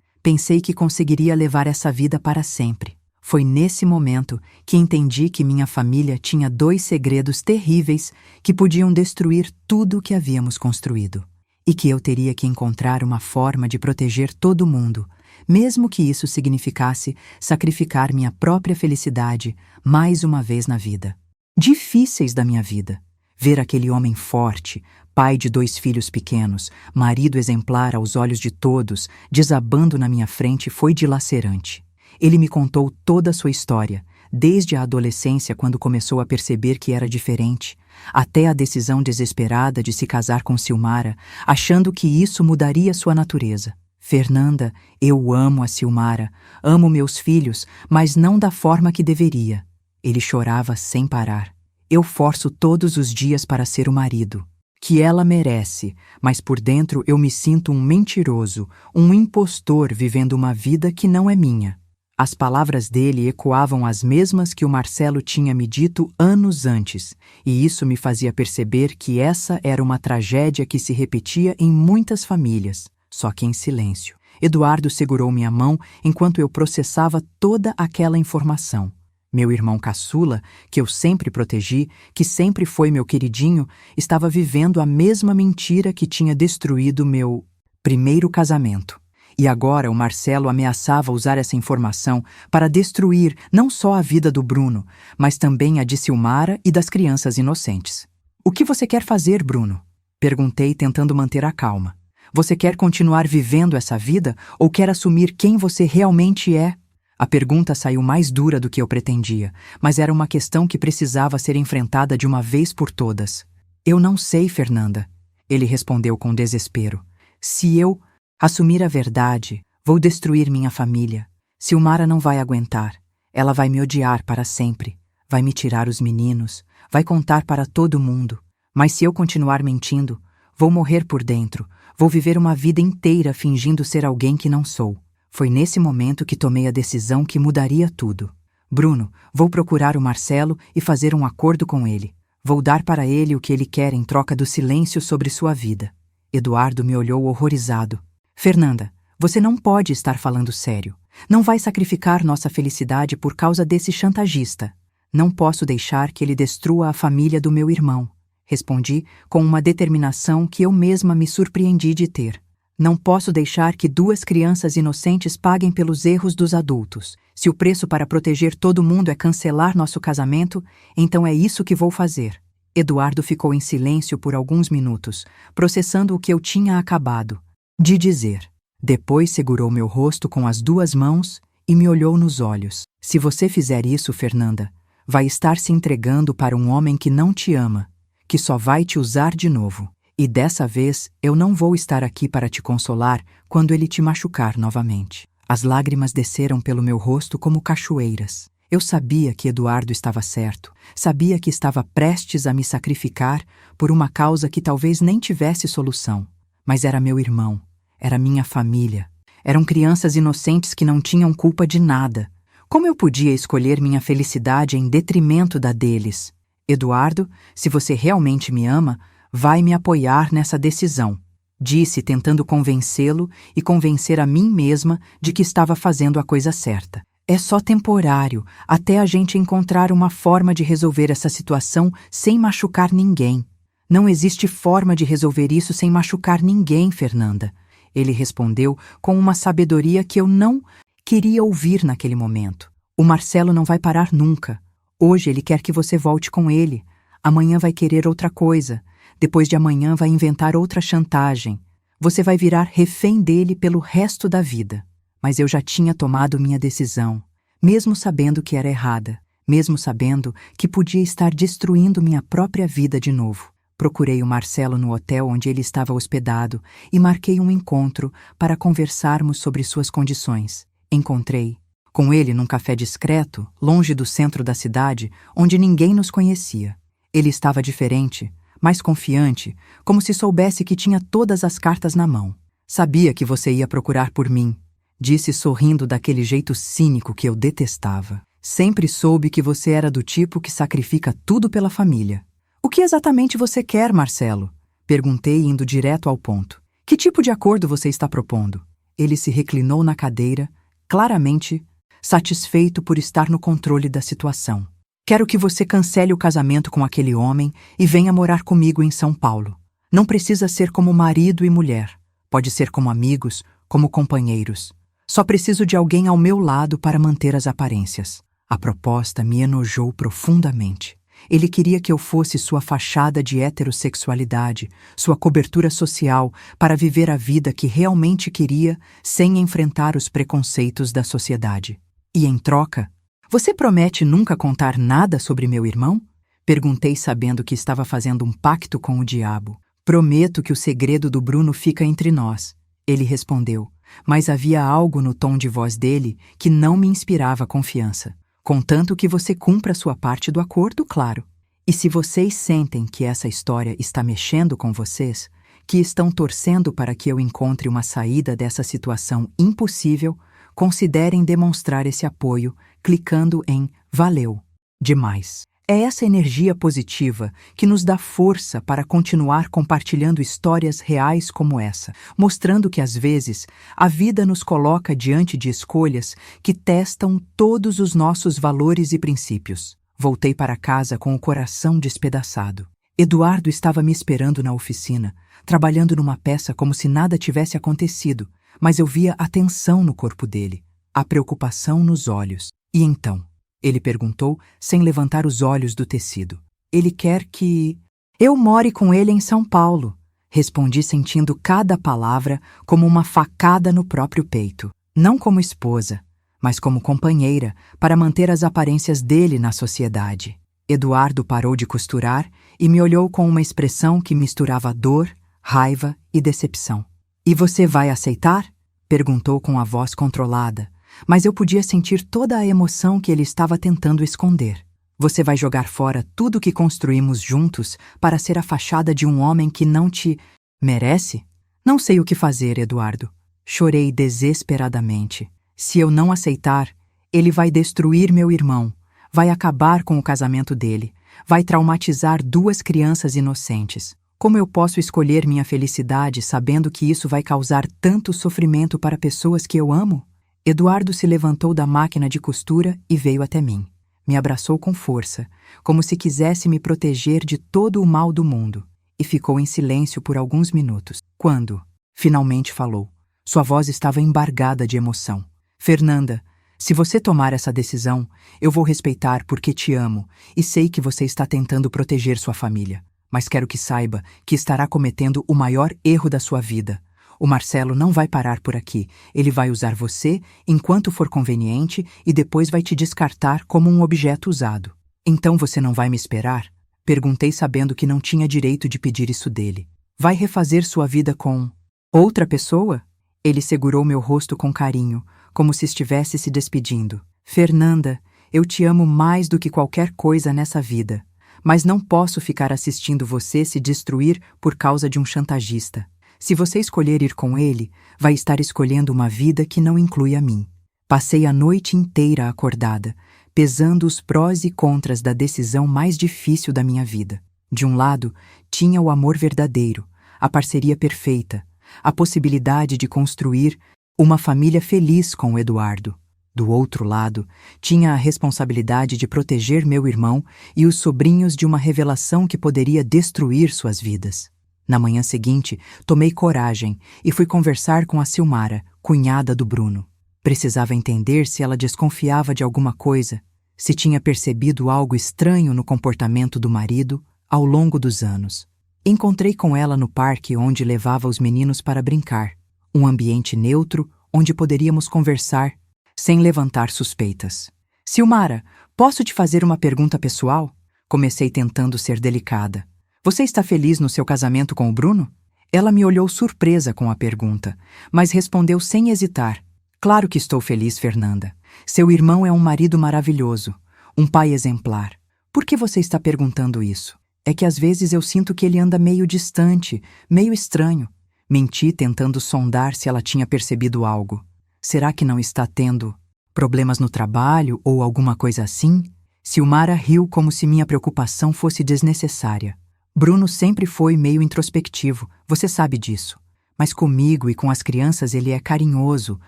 Pensei que conseguiria levar essa vida para sempre. Foi nesse momento que entendi que minha família tinha 2 segredos terríveis que podiam destruir tudo o que havíamos construído. E que eu teria que encontrar uma forma de proteger todo mundo, mesmo que isso significasse sacrificar minha própria felicidade mais uma vez na vida. Difíceis da minha vida. Ver aquele homem forte, pai de 2 filhos pequenos, marido exemplar aos olhos de todos, desabando na minha frente foi dilacerante. Ele me contou toda a sua história, desde a adolescência quando começou a perceber que era diferente, até a decisão desesperada de se casar com Silmara, achando que isso mudaria sua natureza. Fernanda, eu amo a Silmara, amo meus filhos, mas não da forma que deveria. Ele chorava sem parar. Eu forço todos os dias para ser o marido que ela merece, mas por dentro eu me sinto um mentiroso, um impostor vivendo uma vida que não é minha. As palavras dele ecoavam as mesmas que o Marcelo tinha me dito anos antes, e isso me fazia perceber que essa era uma tragédia que se repetia em muitas famílias, só que em silêncio. Eduardo segurou minha mão enquanto eu processava toda aquela informação. Meu irmão caçula, que eu sempre protegi, que sempre foi meu queridinho, estava vivendo a mesma mentira que tinha destruído meu primeiro casamento. E agora o Marcelo ameaçava usar essa informação para destruir não só a vida do Bruno, mas também a de Silmara e das crianças inocentes. O que você quer fazer, Bruno? Perguntei, tentando manter a calma. Você quer continuar vivendo essa vida ou quer assumir quem você realmente é? A pergunta saiu mais dura do que eu pretendia, mas era uma questão que precisava ser enfrentada de uma vez por todas. Eu não sei, Fernanda, ele respondeu com desespero. Se eu assumir a verdade, vou destruir minha família. Silmara não vai aguentar. Ela vai me odiar para sempre. Vai me tirar os meninos. Vai contar para todo mundo. Mas se eu continuar mentindo, vou morrer por dentro. Vou viver uma vida inteira fingindo ser alguém que não sou. Foi nesse momento que tomei a decisão que mudaria tudo. Bruno, vou procurar o Marcelo e fazer um acordo com ele. Vou dar para ele o que ele quer em troca do silêncio sobre sua vida. Eduardo me olhou horrorizado. Fernanda, você não pode estar falando sério. Não vai sacrificar nossa felicidade por causa desse chantagista. Não posso deixar que ele destrua a família do meu irmão. Respondi com uma determinação que eu mesma me surpreendi de ter. Não posso deixar que 2 crianças inocentes paguem pelos erros dos adultos. Se o preço para proteger todo mundo é cancelar nosso casamento, então é isso que vou fazer. Eduardo ficou em silêncio por alguns minutos, processando o que eu tinha acabado de dizer. Depois segurou meu rosto com as 2 mãos e me olhou nos olhos. Se você fizer isso, Fernanda, vai estar se entregando para um homem que não te ama, que só vai te usar de novo. E dessa vez eu não vou estar aqui para te consolar quando ele te machucar novamente. As lágrimas desceram pelo meu rosto como cachoeiras. Eu sabia que Eduardo estava certo. Sabia que estava prestes a me sacrificar por uma causa que talvez nem tivesse solução. Mas era meu irmão. Era minha família. Eram crianças inocentes que não tinham culpa de nada. Como eu podia escolher minha felicidade em detrimento da deles? Eduardo, se você realmente me ama, vai me apoiar nessa decisão, disse, tentando convencê-lo e convencer a mim mesma de que estava fazendo a coisa certa. É só temporário, até a gente encontrar uma forma de resolver essa situação sem machucar ninguém. Não existe forma de resolver isso sem machucar ninguém, Fernanda. Ele respondeu com uma sabedoria que eu não queria ouvir naquele momento. O Marcelo não vai parar nunca. Hoje ele quer que você volte com ele. Amanhã vai querer outra coisa. Depois de amanhã vai inventar outra chantagem. Você vai virar refém dele pelo resto da vida. Mas eu já tinha tomado minha decisão, mesmo sabendo que era errada, mesmo sabendo que podia estar destruindo minha própria vida de novo. Procurei o Marcelo no hotel onde ele estava hospedado e marquei um encontro para conversarmos sobre suas condições. Encontrei com ele num café discreto, longe do centro da cidade, onde ninguém nos conhecia. Ele estava diferente, mais confiante, como se soubesse que tinha todas as cartas na mão. Sabia que você ia procurar por mim, disse sorrindo daquele jeito cínico que eu detestava. Sempre soube que você era do tipo que sacrifica tudo pela família. O que exatamente você quer, Marcelo? Perguntei indo direto ao ponto. Que tipo de acordo você está propondo? Ele se reclinou na cadeira, claramente satisfeito por estar no controle da situação. Quero que você cancele o casamento com aquele homem e venha morar comigo em São Paulo. Não precisa ser como marido e mulher. Pode ser como amigos, como companheiros. Só preciso de alguém ao meu lado para manter as aparências. A proposta me enojou profundamente. Ele queria que eu fosse sua fachada de heterossexualidade, sua cobertura social para viver a vida que realmente queria sem enfrentar os preconceitos da sociedade. E em troca, você promete nunca contar nada sobre meu irmão? Perguntei sabendo que estava fazendo um pacto com o diabo. Prometo que o segredo do Bruno fica entre nós. Ele respondeu, mas havia algo no tom de voz dele que não me inspirava confiança. Contanto que você cumpra sua parte do acordo, claro. E se vocês sentem que essa história está mexendo com vocês, que estão torcendo para que eu encontre uma saída dessa situação impossível, considerem demonstrar esse apoio clicando em Valeu demais. É essa energia positiva que nos dá força para continuar compartilhando histórias reais como essa, mostrando que às vezes a vida nos coloca diante de escolhas que testam todos os nossos valores e princípios. Voltei para casa com o coração despedaçado. Eduardo estava me esperando na oficina, trabalhando numa peça como se nada tivesse acontecido, mas eu via a tensão no corpo dele, a preocupação nos olhos. E então? Ele perguntou, sem levantar os olhos do tecido. Ele quer que eu more com ele em São Paulo, respondi sentindo cada palavra como uma facada no próprio peito. Não como esposa, mas como companheira, para manter as aparências dele na sociedade. Eduardo parou de costurar e me olhou com uma expressão que misturava dor, raiva e decepção. E você vai aceitar? Perguntou com a voz controlada, mas eu podia sentir toda a emoção que ele estava tentando esconder. Você vai jogar fora tudo que construímos juntos para ser a fachada de um homem que não te merece? Não sei o que fazer, Eduardo. Chorei desesperadamente. Se eu não aceitar, ele vai destruir meu irmão, vai acabar com o casamento dele, vai traumatizar duas crianças inocentes. Como eu posso escolher minha felicidade sabendo que isso vai causar tanto sofrimento para pessoas que eu amo? Eduardo se levantou da máquina de costura e veio até mim. Me abraçou com força, como se quisesse me proteger de todo o mal do mundo, e ficou em silêncio por alguns minutos. Quando, finalmente falou, sua voz estava embargada de emoção. Fernanda, se você tomar essa decisão, eu vou respeitar porque te amo e sei que você está tentando proteger sua família. Mas quero que saiba que estará cometendo o maior erro da sua vida. O Marcelo não vai parar por aqui. Ele vai usar você enquanto for conveniente e depois vai te descartar como um objeto usado. Então você não vai me esperar? Perguntei sabendo que não tinha direito de pedir isso dele. Vai refazer sua vida com outra pessoa? Ele segurou meu rosto com carinho, como se estivesse se despedindo. Fernanda, eu te amo mais do que qualquer coisa nessa vida. Mas não posso ficar assistindo você se destruir por causa de um chantagista. Se você escolher ir com ele, vai estar escolhendo uma vida que não inclui a mim. Passei a noite inteira acordada, pesando os prós e contras da decisão mais difícil da minha vida. De um lado, tinha o amor verdadeiro, a parceria perfeita, a possibilidade de construir uma família feliz com o Eduardo. Do outro lado, tinha a responsabilidade de proteger meu irmão e os sobrinhos de uma revelação que poderia destruir suas vidas. Na manhã seguinte, tomei coragem e fui conversar com a Silmara, cunhada do Bruno. Precisava entender se ela desconfiava de alguma coisa, se tinha percebido algo estranho no comportamento do marido ao longo dos anos. Encontrei com ela no parque onde levava os meninos para brincar, um ambiente neutro onde poderíamos conversar sem levantar suspeitas. Silmara, posso te fazer uma pergunta pessoal? Comecei tentando ser delicada. Você está feliz no seu casamento com o Bruno? Ela me olhou surpresa com a pergunta, mas respondeu sem hesitar. Claro que estou feliz, Fernanda. Seu irmão é um marido maravilhoso, um pai exemplar. Por que você está perguntando isso? É que às vezes eu sinto que ele anda meio distante, meio estranho. Menti tentando sondar se ela tinha percebido algo. Será que não está tendo problemas no trabalho ou alguma coisa assim? Silmara riu como se minha preocupação fosse desnecessária. Bruno sempre foi meio introspectivo, você sabe disso. Mas comigo e com as crianças ele é carinhoso,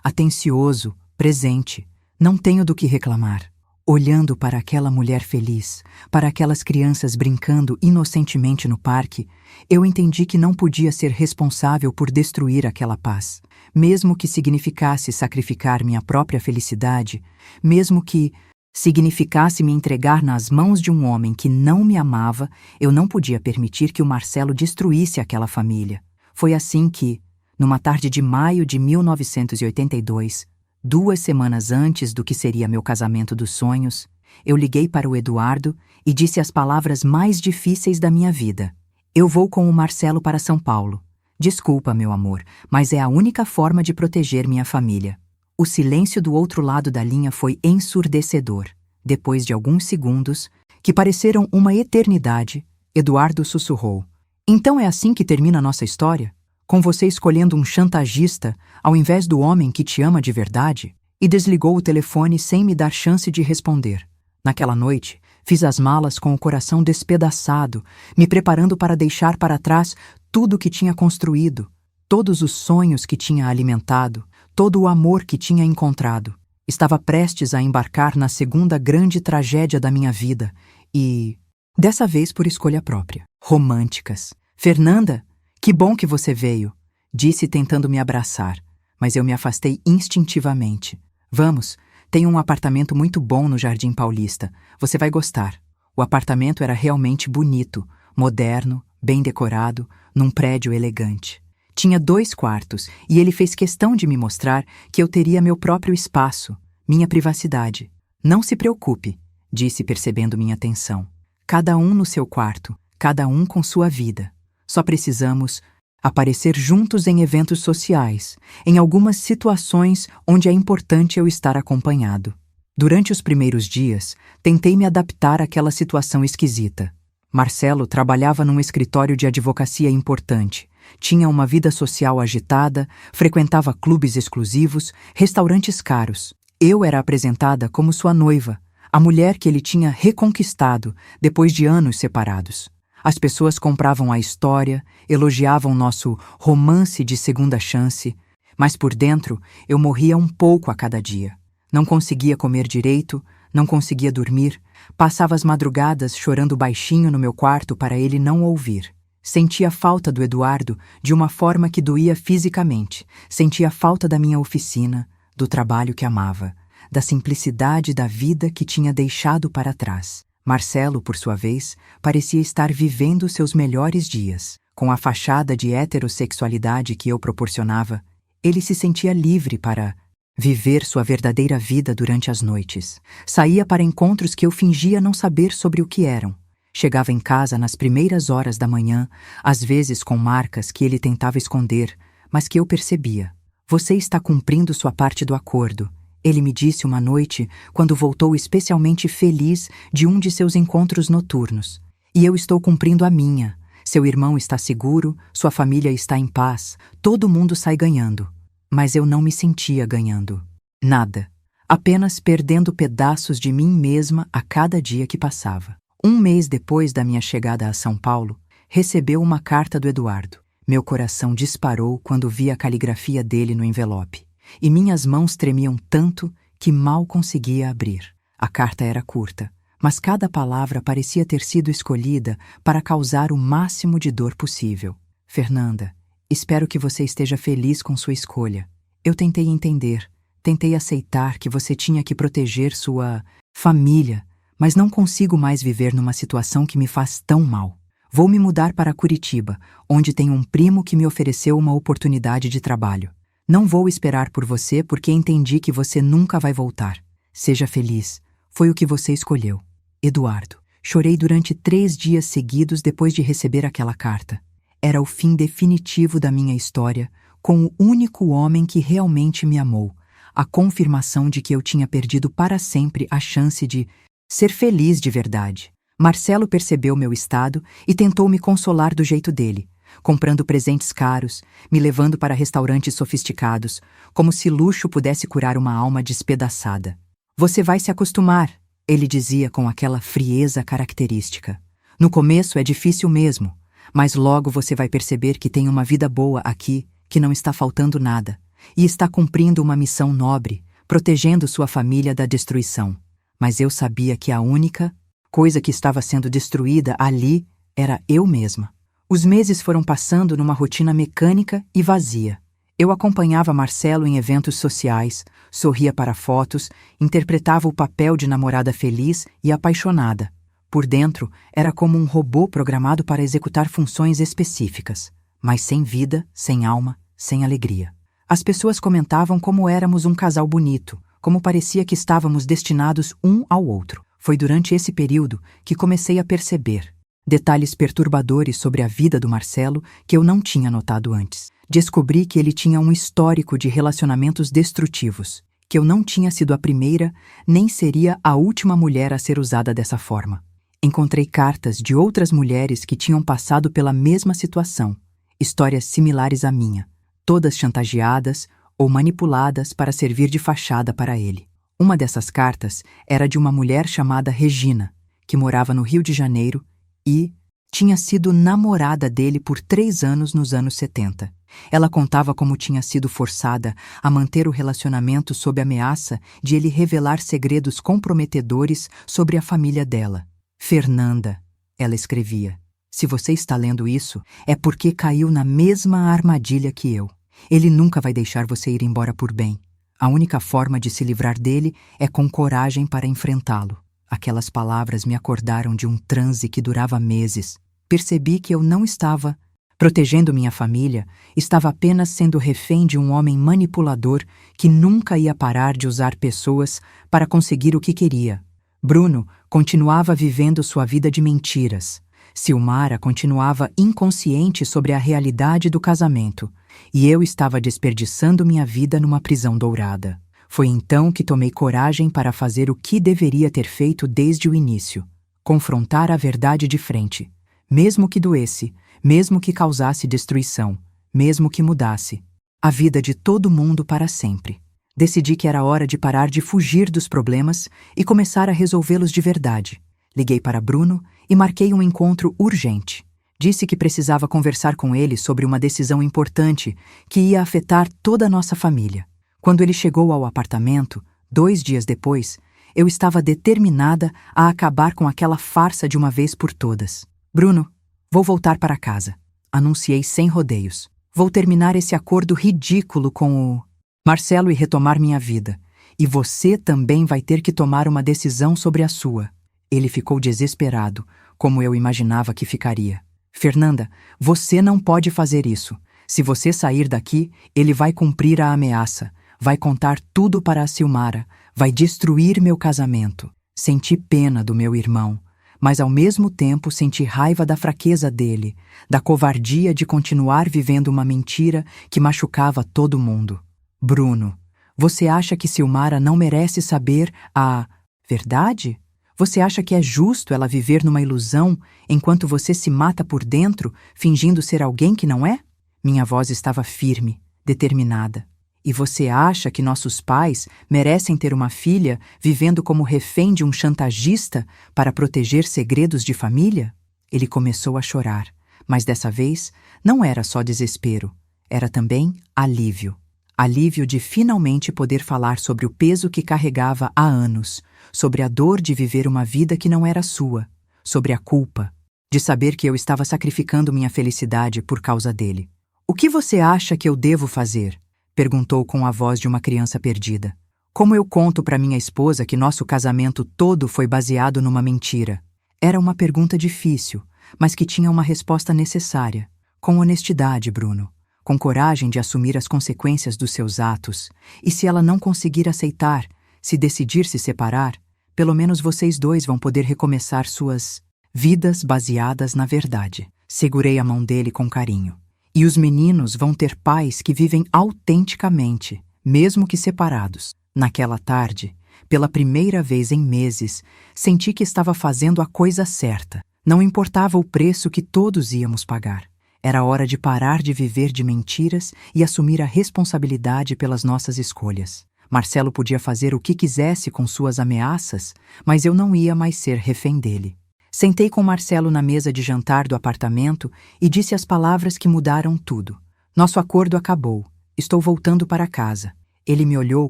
atencioso, presente. Não tenho do que reclamar. Olhando para aquela mulher feliz, para aquelas crianças brincando inocentemente no parque, eu entendi que não podia ser responsável por destruir aquela paz. Mesmo que significasse sacrificar minha própria felicidade, mesmo que significasse me entregar nas mãos de um homem que não me amava, eu não podia permitir que o Marcelo destruísse aquela família. Foi assim que, numa tarde de maio de 1982, 2 semanas antes do que seria meu casamento dos sonhos, eu liguei para o Eduardo e disse as palavras mais difíceis da minha vida. Eu vou com o Marcelo para São Paulo. Desculpa, meu amor, mas é a única forma de proteger minha família. O silêncio do outro lado da linha foi ensurdecedor. Depois de alguns segundos, que pareceram uma eternidade, Eduardo sussurrou. Então é assim que termina a nossa história? Com você escolhendo um chantagista ao invés do homem que te ama de verdade? E desligou o telefone sem me dar chance de responder. Naquela noite, fiz as malas com o coração despedaçado, me preparando para deixar para trás tudo o que tinha construído, todos os sonhos que tinha alimentado, todo o amor que tinha encontrado. Estava prestes a embarcar na segunda grande tragédia da minha vida e, dessa vez por escolha própria, românticas. Fernanda, que bom que você veio, disse tentando me abraçar, mas eu me afastei instintivamente. Vamos, tem um apartamento muito bom no Jardim Paulista, você vai gostar. O apartamento era realmente bonito, moderno, bem decorado, num prédio elegante. Tinha 2 quartos e ele fez questão de me mostrar que eu teria meu próprio espaço, minha privacidade. Não se preocupe, disse percebendo minha tensão. Cada um no seu quarto, cada um com sua vida. Só precisamos aparecer juntos em eventos sociais, em algumas situações onde é importante eu estar acompanhado. Durante os primeiros dias, tentei me adaptar àquela situação esquisita. Marcelo trabalhava num escritório de advocacia importante. Tinha uma vida social agitada, frequentava clubes exclusivos, restaurantes caros. Eu era apresentada como sua noiva, a mulher que ele tinha reconquistado depois de anos separados. As pessoas compravam a história, elogiavam nosso romance de segunda chance, mas por dentro eu morria um pouco a cada dia. Não conseguia comer direito, não conseguia dormir, passava as madrugadas chorando baixinho no meu quarto para ele não ouvir. Sentia falta do Eduardo de uma forma que doía fisicamente. Sentia falta da minha oficina, do trabalho que amava, da simplicidade da vida que tinha deixado para trás. Marcelo, por sua vez, parecia estar vivendo seus melhores dias. Com a fachada de heterossexualidade que eu proporcionava, ele se sentia livre para viver sua verdadeira vida durante as noites. Saía para encontros que eu fingia não saber sobre o que eram. Chegava em casa nas primeiras horas da manhã, às vezes com marcas que ele tentava esconder, mas que eu percebia. Você está cumprindo sua parte do acordo, ele me disse uma noite quando voltou especialmente feliz de um de seus encontros noturnos. E eu estou cumprindo a minha. Seu irmão está seguro, sua família está em paz, todo mundo sai ganhando. Mas eu não me sentia ganhando. Nada. Apenas perdendo pedaços de mim mesma a cada dia que passava. 1 mês depois da minha chegada a São Paulo, recebeu uma carta do Eduardo. Meu coração disparou quando vi a caligrafia dele no envelope, e minhas mãos tremiam tanto que mal conseguia abrir. A carta era curta, mas cada palavra parecia ter sido escolhida para causar o máximo de dor possível. Fernanda, espero que você esteja feliz com sua escolha. Eu tentei entender, tentei aceitar que você tinha que proteger sua família, mas não consigo mais viver numa situação que me faz tão mal. Vou me mudar para Curitiba, onde tenho um primo que me ofereceu uma oportunidade de trabalho. Não vou esperar por você porque entendi que você nunca vai voltar. Seja feliz. Foi o que você escolheu. Eduardo. Chorei durante 3 dias seguidos depois de receber aquela carta. Era o fim definitivo da minha história, com o único homem que realmente me amou, a confirmação de que eu tinha perdido para sempre a chance de ser feliz de verdade. Marcelo percebeu meu estado e tentou me consolar do jeito dele, comprando presentes caros, me levando para restaurantes sofisticados, como se luxo pudesse curar uma alma despedaçada. Você vai se acostumar, ele dizia com aquela frieza característica. No começo é difícil mesmo, mas logo você vai perceber que tem uma vida boa aqui, que não está faltando nada, e está cumprindo uma missão nobre, protegendo sua família da destruição. Mas eu sabia que a única coisa que estava sendo destruída ali era eu mesma. Os meses foram passando numa rotina mecânica e vazia. Eu acompanhava Marcelo em eventos sociais, sorria para fotos, interpretava o papel de namorada feliz e apaixonada. Por dentro, era como um robô programado para executar funções específicas, mas sem vida, sem alma, sem alegria. As pessoas comentavam como éramos um casal bonito, como parecia que estávamos destinados um ao outro. Foi durante esse período que comecei a perceber detalhes perturbadores sobre a vida do Marcelo que eu não tinha notado antes. Descobri que ele tinha um histórico de relacionamentos destrutivos, que eu não tinha sido a primeira, nem seria a última mulher a ser usada dessa forma. Encontrei cartas de outras mulheres que tinham passado pela mesma situação, histórias similares à minha, todas chantageadas ou manipuladas para servir de fachada para ele. Uma dessas cartas era de uma mulher chamada Regina, que morava no Rio de Janeiro e tinha sido namorada dele por 3 anos nos anos 70. Ela contava como tinha sido forçada a manter o relacionamento sob ameaça de ele revelar segredos comprometedores sobre a família dela. Fernanda, ela escrevia, se você está lendo isso, é porque caiu na mesma armadilha que eu. Ele nunca vai deixar você ir embora por bem. A única forma de se livrar dele é com coragem para enfrentá-lo. Aquelas palavras me acordaram de um transe que durava meses. Percebi que eu não estava protegendo minha família, estava apenas sendo refém de um homem manipulador que nunca ia parar de usar pessoas para conseguir o que queria. Bruno continuava vivendo sua vida de mentiras. Silmara continuava inconsciente sobre a realidade do casamento, e eu estava desperdiçando minha vida numa prisão dourada. Foi então que tomei coragem para fazer o que deveria ter feito desde o início: confrontar a verdade de frente. Mesmo que doesse, mesmo que causasse destruição, mesmo que mudasse a vida de todo mundo para sempre. Decidi que era hora de parar de fugir dos problemas e começar a resolvê-los de verdade. Liguei para Bruno e marquei um encontro urgente. Disse que precisava conversar com ele sobre uma decisão importante que ia afetar toda a nossa família. Quando ele chegou ao apartamento, 2 dias depois, eu estava determinada a acabar com aquela farsa de uma vez por todas. Bruno, vou voltar para casa, anunciei sem rodeios. Vou terminar esse acordo ridículo com o Marcelo e retomar minha vida. E você também vai ter que tomar uma decisão sobre a sua. Ele ficou desesperado, como eu imaginava que ficaria. Fernanda, você não pode fazer isso. Se você sair daqui, ele vai cumprir a ameaça. Vai contar tudo para a Silmara. Vai destruir meu casamento. Senti pena do meu irmão, mas ao mesmo tempo senti raiva da fraqueza dele, da covardia de continuar vivendo uma mentira que machucava todo mundo. Bruno, você acha que Silmara não merece saber a verdade? Você acha que é justo ela viver numa ilusão enquanto você se mata por dentro, fingindo ser alguém que não é? Minha voz estava firme, determinada. E você acha que nossos pais merecem ter uma filha vivendo como refém de um chantagista para proteger segredos de família? Ele começou a chorar, mas dessa vez não era só desespero, era também alívio. Alívio de finalmente poder falar sobre o peso que carregava há anos, sobre a dor de viver uma vida que não era sua, sobre a culpa de saber que eu estava sacrificando minha felicidade por causa dele. O que você acha que eu devo fazer? Perguntou com a voz de uma criança perdida. Como eu conto para minha esposa que nosso casamento todo foi baseado numa mentira? Era uma pergunta difícil, mas que tinha uma resposta necessária. Com honestidade, Bruno. Com coragem de assumir as consequências dos seus atos. E se ela não conseguir aceitar, se decidir se separar, Pelo menos vocês dois vão poder recomeçar suas vidas baseadas na verdade. Segurei a mão dele com carinho. E os meninos vão ter pais que vivem autenticamente, mesmo que separados. Naquela tarde, pela primeira vez em meses, senti que estava fazendo a coisa certa. Não importava o preço que todos íamos pagar. Era hora de parar de viver de mentiras e assumir a responsabilidade pelas nossas escolhas. Marcelo podia fazer o que quisesse com suas ameaças, mas eu não ia mais ser refém dele. Sentei com Marcelo na mesa de jantar do apartamento e disse as palavras que mudaram tudo. Nosso acordo acabou. Estou voltando para casa. Ele me olhou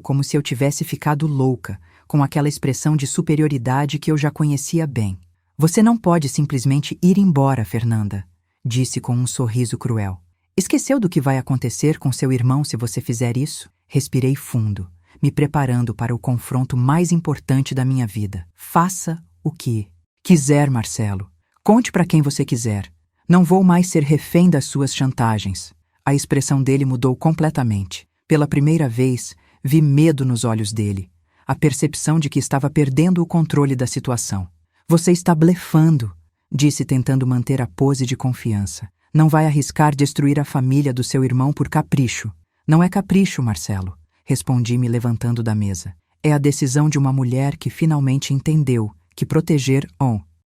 como se eu tivesse ficado louca, com aquela expressão de superioridade que eu já conhecia bem. Você não pode simplesmente ir embora, Fernanda, disse com um sorriso cruel. Esqueceu do que vai acontecer com seu irmão se você fizer isso? Respirei fundo, me preparando para o confronto mais importante da minha vida. Faça o que quiser, Marcelo. Conte para quem você quiser. Não vou mais ser refém das suas chantagens. A expressão dele mudou completamente. Pela primeira vez, vi medo nos olhos dele. A percepção de que estava perdendo o controle da situação. Você está blefando, disse tentando manter a pose de confiança. Não vai arriscar destruir a família do seu irmão por capricho. Não é capricho, Marcelo, respondi me levantando da mesa. É a decisão de uma mulher que finalmente entendeu que proteger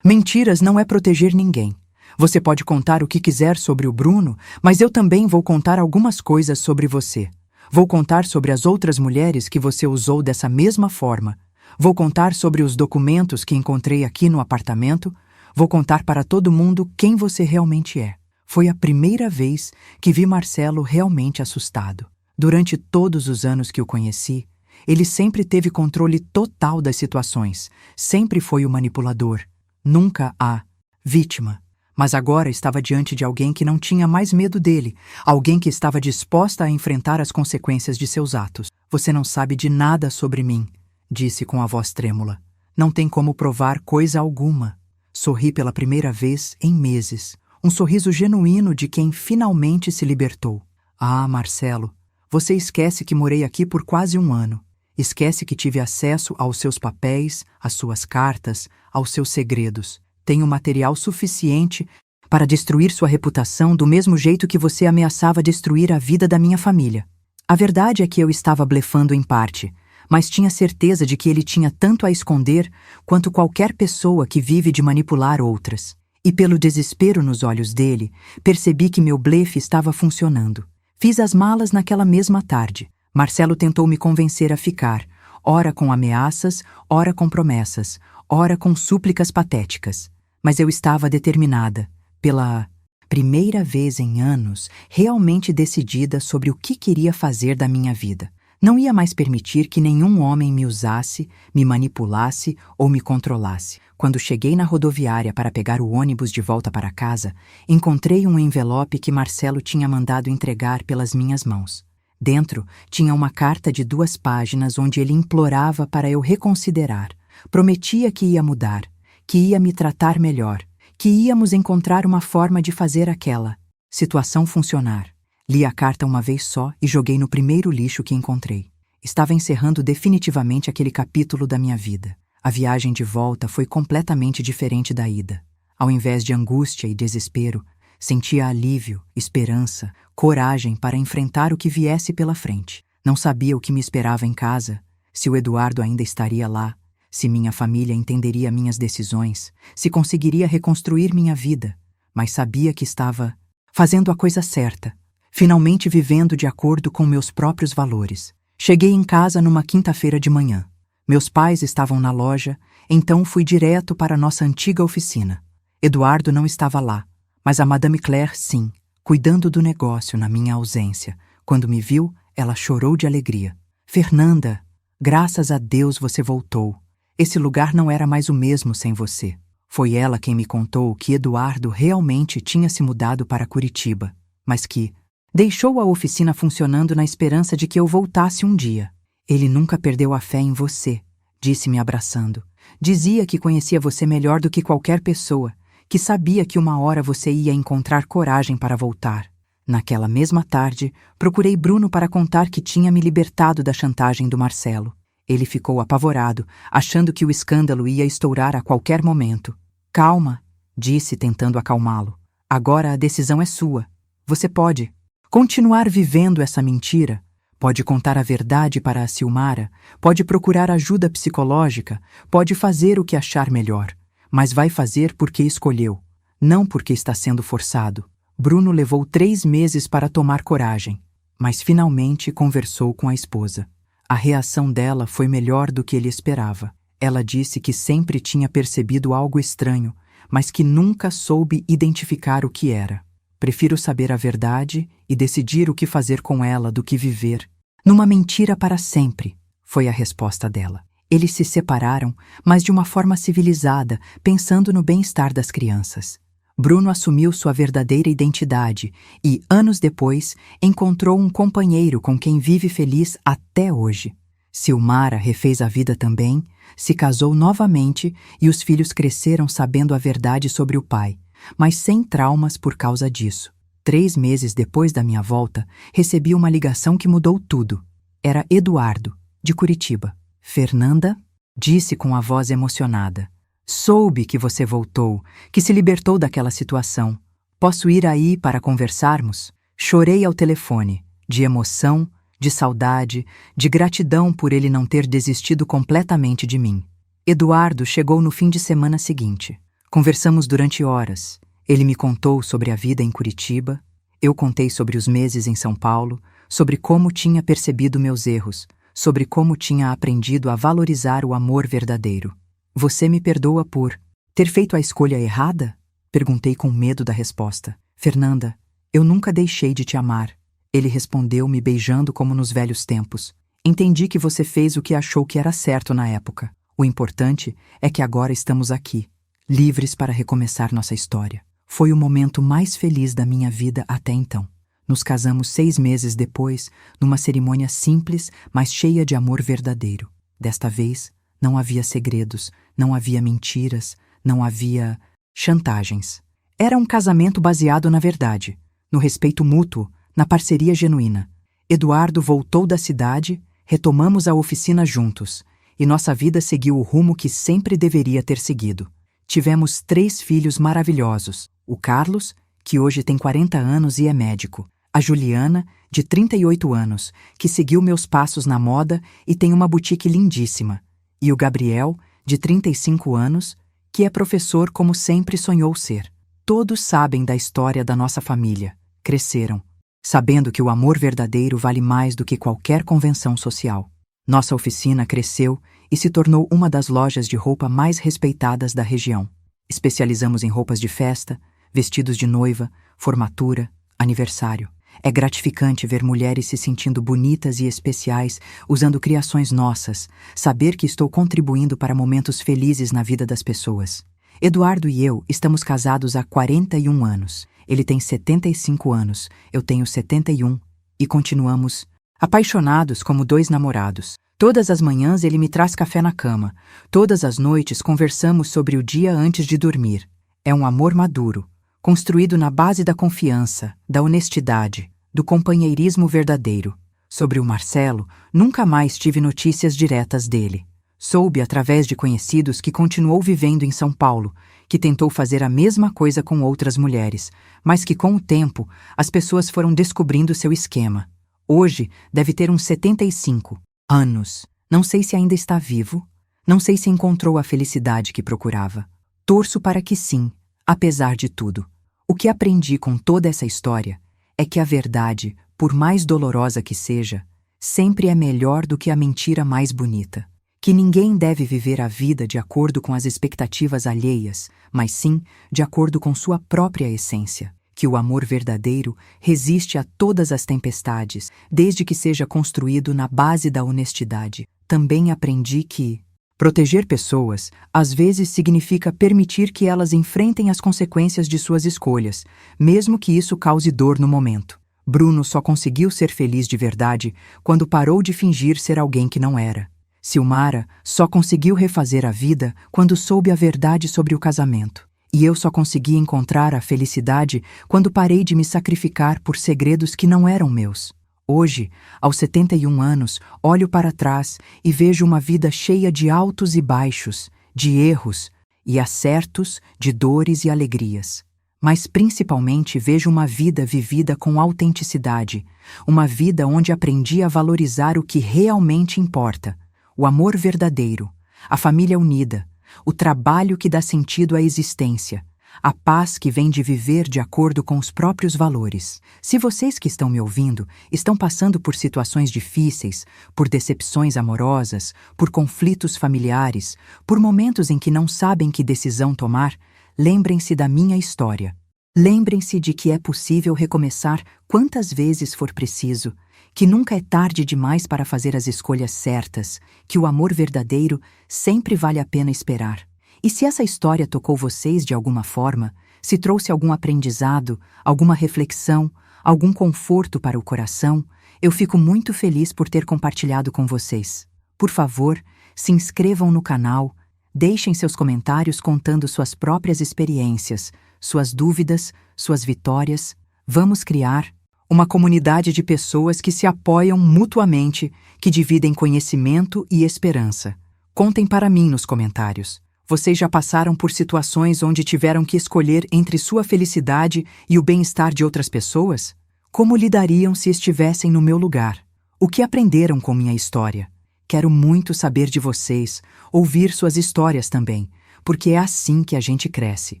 mentiras não é proteger ninguém. Você pode contar o que quiser sobre o Bruno, mas eu também vou contar algumas coisas sobre você. Vou contar sobre as outras mulheres que você usou dessa mesma forma. Vou contar sobre os documentos que encontrei aqui no apartamento. Vou contar para todo mundo quem você realmente é. Foi a primeira vez que vi Marcelo realmente assustado. Durante todos os anos que o conheci, ele sempre teve controle total das situações. Sempre foi o manipulador, nunca a vítima. Mas agora estava diante de alguém que não tinha mais medo dele, alguém que estava disposta a enfrentar as consequências de seus atos. Você não sabe de nada sobre mim, disse com a voz trêmula. Não tem como provar coisa alguma. Sorri pela primeira vez em meses. Um sorriso genuíno de quem finalmente se libertou. Ah, Marcelo, você esquece que morei aqui por quase um ano. Esquece que tive acesso aos seus papéis, às suas cartas, aos seus segredos. Tenho material suficiente para destruir sua reputação do mesmo jeito que você ameaçava destruir a vida da minha família. A verdade é que eu estava blefando em parte, mas tinha certeza de que ele tinha tanto a esconder quanto qualquer pessoa que vive de manipular outras. E pelo desespero nos olhos dele, percebi que meu blefe estava funcionando. Fiz as malas naquela mesma tarde. Marcelo tentou me convencer a ficar, ora com ameaças, ora com promessas, ora com súplicas patéticas. Mas eu estava determinada, pela primeira vez em anos, realmente decidida sobre o que queria fazer da minha vida. Não ia mais permitir que nenhum homem me usasse, me manipulasse ou me controlasse. Quando cheguei na rodoviária para pegar o ônibus de volta para casa, encontrei um envelope que Marcelo tinha mandado entregar pelas minhas mãos. Dentro tinha uma carta de 2 páginas onde ele implorava para eu reconsiderar. Prometia que ia mudar, que ia me tratar melhor, que íamos encontrar uma forma de fazer aquela situação funcionar. Li a carta uma vez só e joguei no primeiro lixo que encontrei. Estava encerrando definitivamente aquele capítulo da minha vida. A viagem de volta foi completamente diferente da ida. Ao invés de angústia e desespero, sentia alívio, esperança, coragem para enfrentar o que viesse pela frente. Não sabia o que me esperava em casa, se o Eduardo ainda estaria lá, se minha família entenderia minhas decisões, se conseguiria reconstruir minha vida, mas sabia que estava fazendo a coisa certa, finalmente vivendo de acordo com meus próprios valores. Cheguei em casa numa quinta-feira de manhã. Meus pais estavam na loja, então fui direto para nossa antiga oficina. Eduardo não estava lá, mas a Madame Claire sim, cuidando do negócio na minha ausência. Quando me viu, ela chorou de alegria. Fernanda, graças a Deus você voltou. Esse lugar não era mais o mesmo sem você. Foi ela quem me contou que Eduardo realmente tinha se mudado para Curitiba, mas que deixou a oficina funcionando na esperança de que eu voltasse um dia. Ele nunca perdeu a fé em você, disse me abraçando. Dizia que conhecia você melhor do que qualquer pessoa, que sabia que uma hora você ia encontrar coragem para voltar. Naquela mesma tarde, procurei Bruno para contar que tinha me libertado da chantagem do Marcelo. Ele ficou apavorado, achando que o escândalo ia estourar a qualquer momento. Calma, disse, tentando acalmá-lo. Agora a decisão é sua. Você pode continuar vivendo essa mentira, pode contar a verdade para a Silmara, pode procurar ajuda psicológica, pode fazer o que achar melhor, mas vai fazer porque escolheu, não porque está sendo forçado. Bruno levou 3 meses para tomar coragem, mas finalmente conversou com a esposa. A reação dela foi melhor do que ele esperava. Ela disse que sempre tinha percebido algo estranho, mas que nunca soube identificar o que era. Prefiro saber a verdade e decidir o que fazer com ela do que viver numa mentira para sempre, foi a resposta dela. Eles se separaram, mas de uma forma civilizada, pensando no bem-estar das crianças. Bruno assumiu sua verdadeira identidade e, anos depois, encontrou um companheiro com quem vive feliz até hoje. Silmara refez a vida também, se casou novamente e os filhos cresceram sabendo a verdade sobre o pai, mas sem traumas por causa disso. 3 meses depois da minha volta, recebi uma ligação que mudou tudo. Era Eduardo, de Curitiba. Fernanda, disse com a voz emocionada. Soube que você voltou, que se libertou daquela situação. Posso ir aí para conversarmos? Chorei ao telefone, de emoção, de saudade, de gratidão por ele não ter desistido completamente de mim. Eduardo chegou no fim de semana seguinte. Conversamos durante horas. Ele me contou sobre a vida em Curitiba, eu contei sobre os meses em São Paulo, sobre como tinha percebido meus erros, sobre como tinha aprendido a valorizar o amor verdadeiro. Você me perdoa por ter feito a escolha errada? Perguntei com medo da resposta. Fernanda, eu nunca deixei de te amar. Ele respondeu, me beijando como nos velhos tempos. Entendi que você fez o que achou que era certo na época. O importante é que agora estamos aqui, livres para recomeçar nossa história. Foi o momento mais feliz da minha vida até então. Nos casamos 6 meses depois, numa cerimônia simples, mas cheia de amor verdadeiro. Desta vez, não havia segredos, não havia mentiras, não havia chantagens. Era um casamento baseado na verdade, no respeito mútuo, na parceria genuína. Eduardo voltou da cidade, retomamos a oficina juntos, e nossa vida seguiu o rumo que sempre deveria ter seguido. Tivemos 3 filhos maravilhosos. O Carlos, que hoje tem 40 anos e é médico. A Juliana, de 38 anos, que seguiu meus passos na moda e tem uma boutique lindíssima. E o Gabriel, de 35 anos, que é professor como sempre sonhou ser. Todos sabem da história da nossa família. Cresceram, sabendo que o amor verdadeiro vale mais do que qualquer convenção social. Nossa oficina cresceu e se tornou uma das lojas de roupa mais respeitadas da região. Especializamos em roupas de festa, vestidos de noiva, formatura, aniversário. É gratificante ver mulheres se sentindo bonitas e especiais usando criações nossas, saber que estou contribuindo para momentos felizes na vida das pessoas. Eduardo e eu estamos casados há 41 anos. Ele tem 75 anos, eu tenho 71 e continuamos apaixonados como 2 namorados. Todas as manhãs ele me traz café na cama. Todas as noites conversamos sobre o dia antes de dormir. É um amor maduro, construído na base da confiança, da honestidade, do companheirismo verdadeiro. Sobre o Marcelo, nunca mais tive notícias diretas dele. Soube através de conhecidos que continuou vivendo em São Paulo, que tentou fazer a mesma coisa com outras mulheres, mas que com o tempo as pessoas foram descobrindo seu esquema. Hoje deve ter uns 75 anos. Não sei se ainda está vivo, não sei se encontrou a felicidade que procurava. Torço para que sim, apesar de tudo. O que aprendi com toda essa história é que a verdade, por mais dolorosa que seja, sempre é melhor do que a mentira mais bonita. Que ninguém deve viver a vida de acordo com as expectativas alheias, mas sim de acordo com sua própria essência. Que o amor verdadeiro resiste a todas as tempestades, desde que seja construído na base da honestidade. Também aprendi que proteger pessoas, às vezes, significa permitir que elas enfrentem as consequências de suas escolhas, mesmo que isso cause dor no momento. Bruno só conseguiu ser feliz de verdade quando parou de fingir ser alguém que não era. Silmara só conseguiu refazer a vida quando soube a verdade sobre o casamento. E eu só consegui encontrar a felicidade quando parei de me sacrificar por segredos que não eram meus. Hoje, aos 71 anos, olho para trás e vejo uma vida cheia de altos e baixos, de erros e acertos, de dores e alegrias. Mas principalmente vejo uma vida vivida com autenticidade, uma vida onde aprendi a valorizar o que realmente importa, o amor verdadeiro, a família unida, o trabalho que dá sentido à existência, a paz que vem de viver de acordo com os próprios valores. Se vocês que estão me ouvindo estão passando por situações difíceis, por decepções amorosas, por conflitos familiares, por momentos em que não sabem que decisão tomar, lembrem-se da minha história. Lembrem-se de que é possível recomeçar quantas vezes for preciso, que nunca é tarde demais para fazer as escolhas certas, que o amor verdadeiro sempre vale a pena esperar. E se essa história tocou vocês de alguma forma, se trouxe algum aprendizado, alguma reflexão, algum conforto para o coração, eu fico muito feliz por ter compartilhado com vocês. Por favor, se inscrevam no canal, deixem seus comentários contando suas próprias experiências, suas dúvidas, suas vitórias. Vamos criar uma comunidade de pessoas que se apoiam mutuamente, que dividem conhecimento e esperança. Contem para mim nos comentários. Vocês já passaram por situações onde tiveram que escolher entre sua felicidade e o bem-estar de outras pessoas? Como lidariam se estivessem no meu lugar? O que aprenderam com minha história? Quero muito saber de vocês, ouvir suas histórias também, porque é assim que a gente cresce,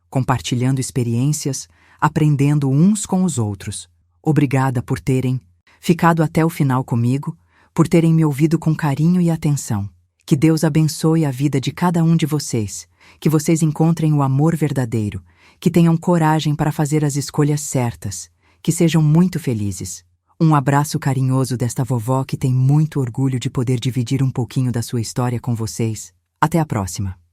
compartilhando experiências, aprendendo uns com os outros. Obrigada por terem ficado até o final comigo, por terem me ouvido com carinho e atenção. Que Deus abençoe a vida de cada um de vocês, que vocês encontrem o amor verdadeiro, que tenham coragem para fazer as escolhas certas, que sejam muito felizes. Um abraço carinhoso desta vovó que tem muito orgulho de poder dividir um pouquinho da sua história com vocês. Até a próxima!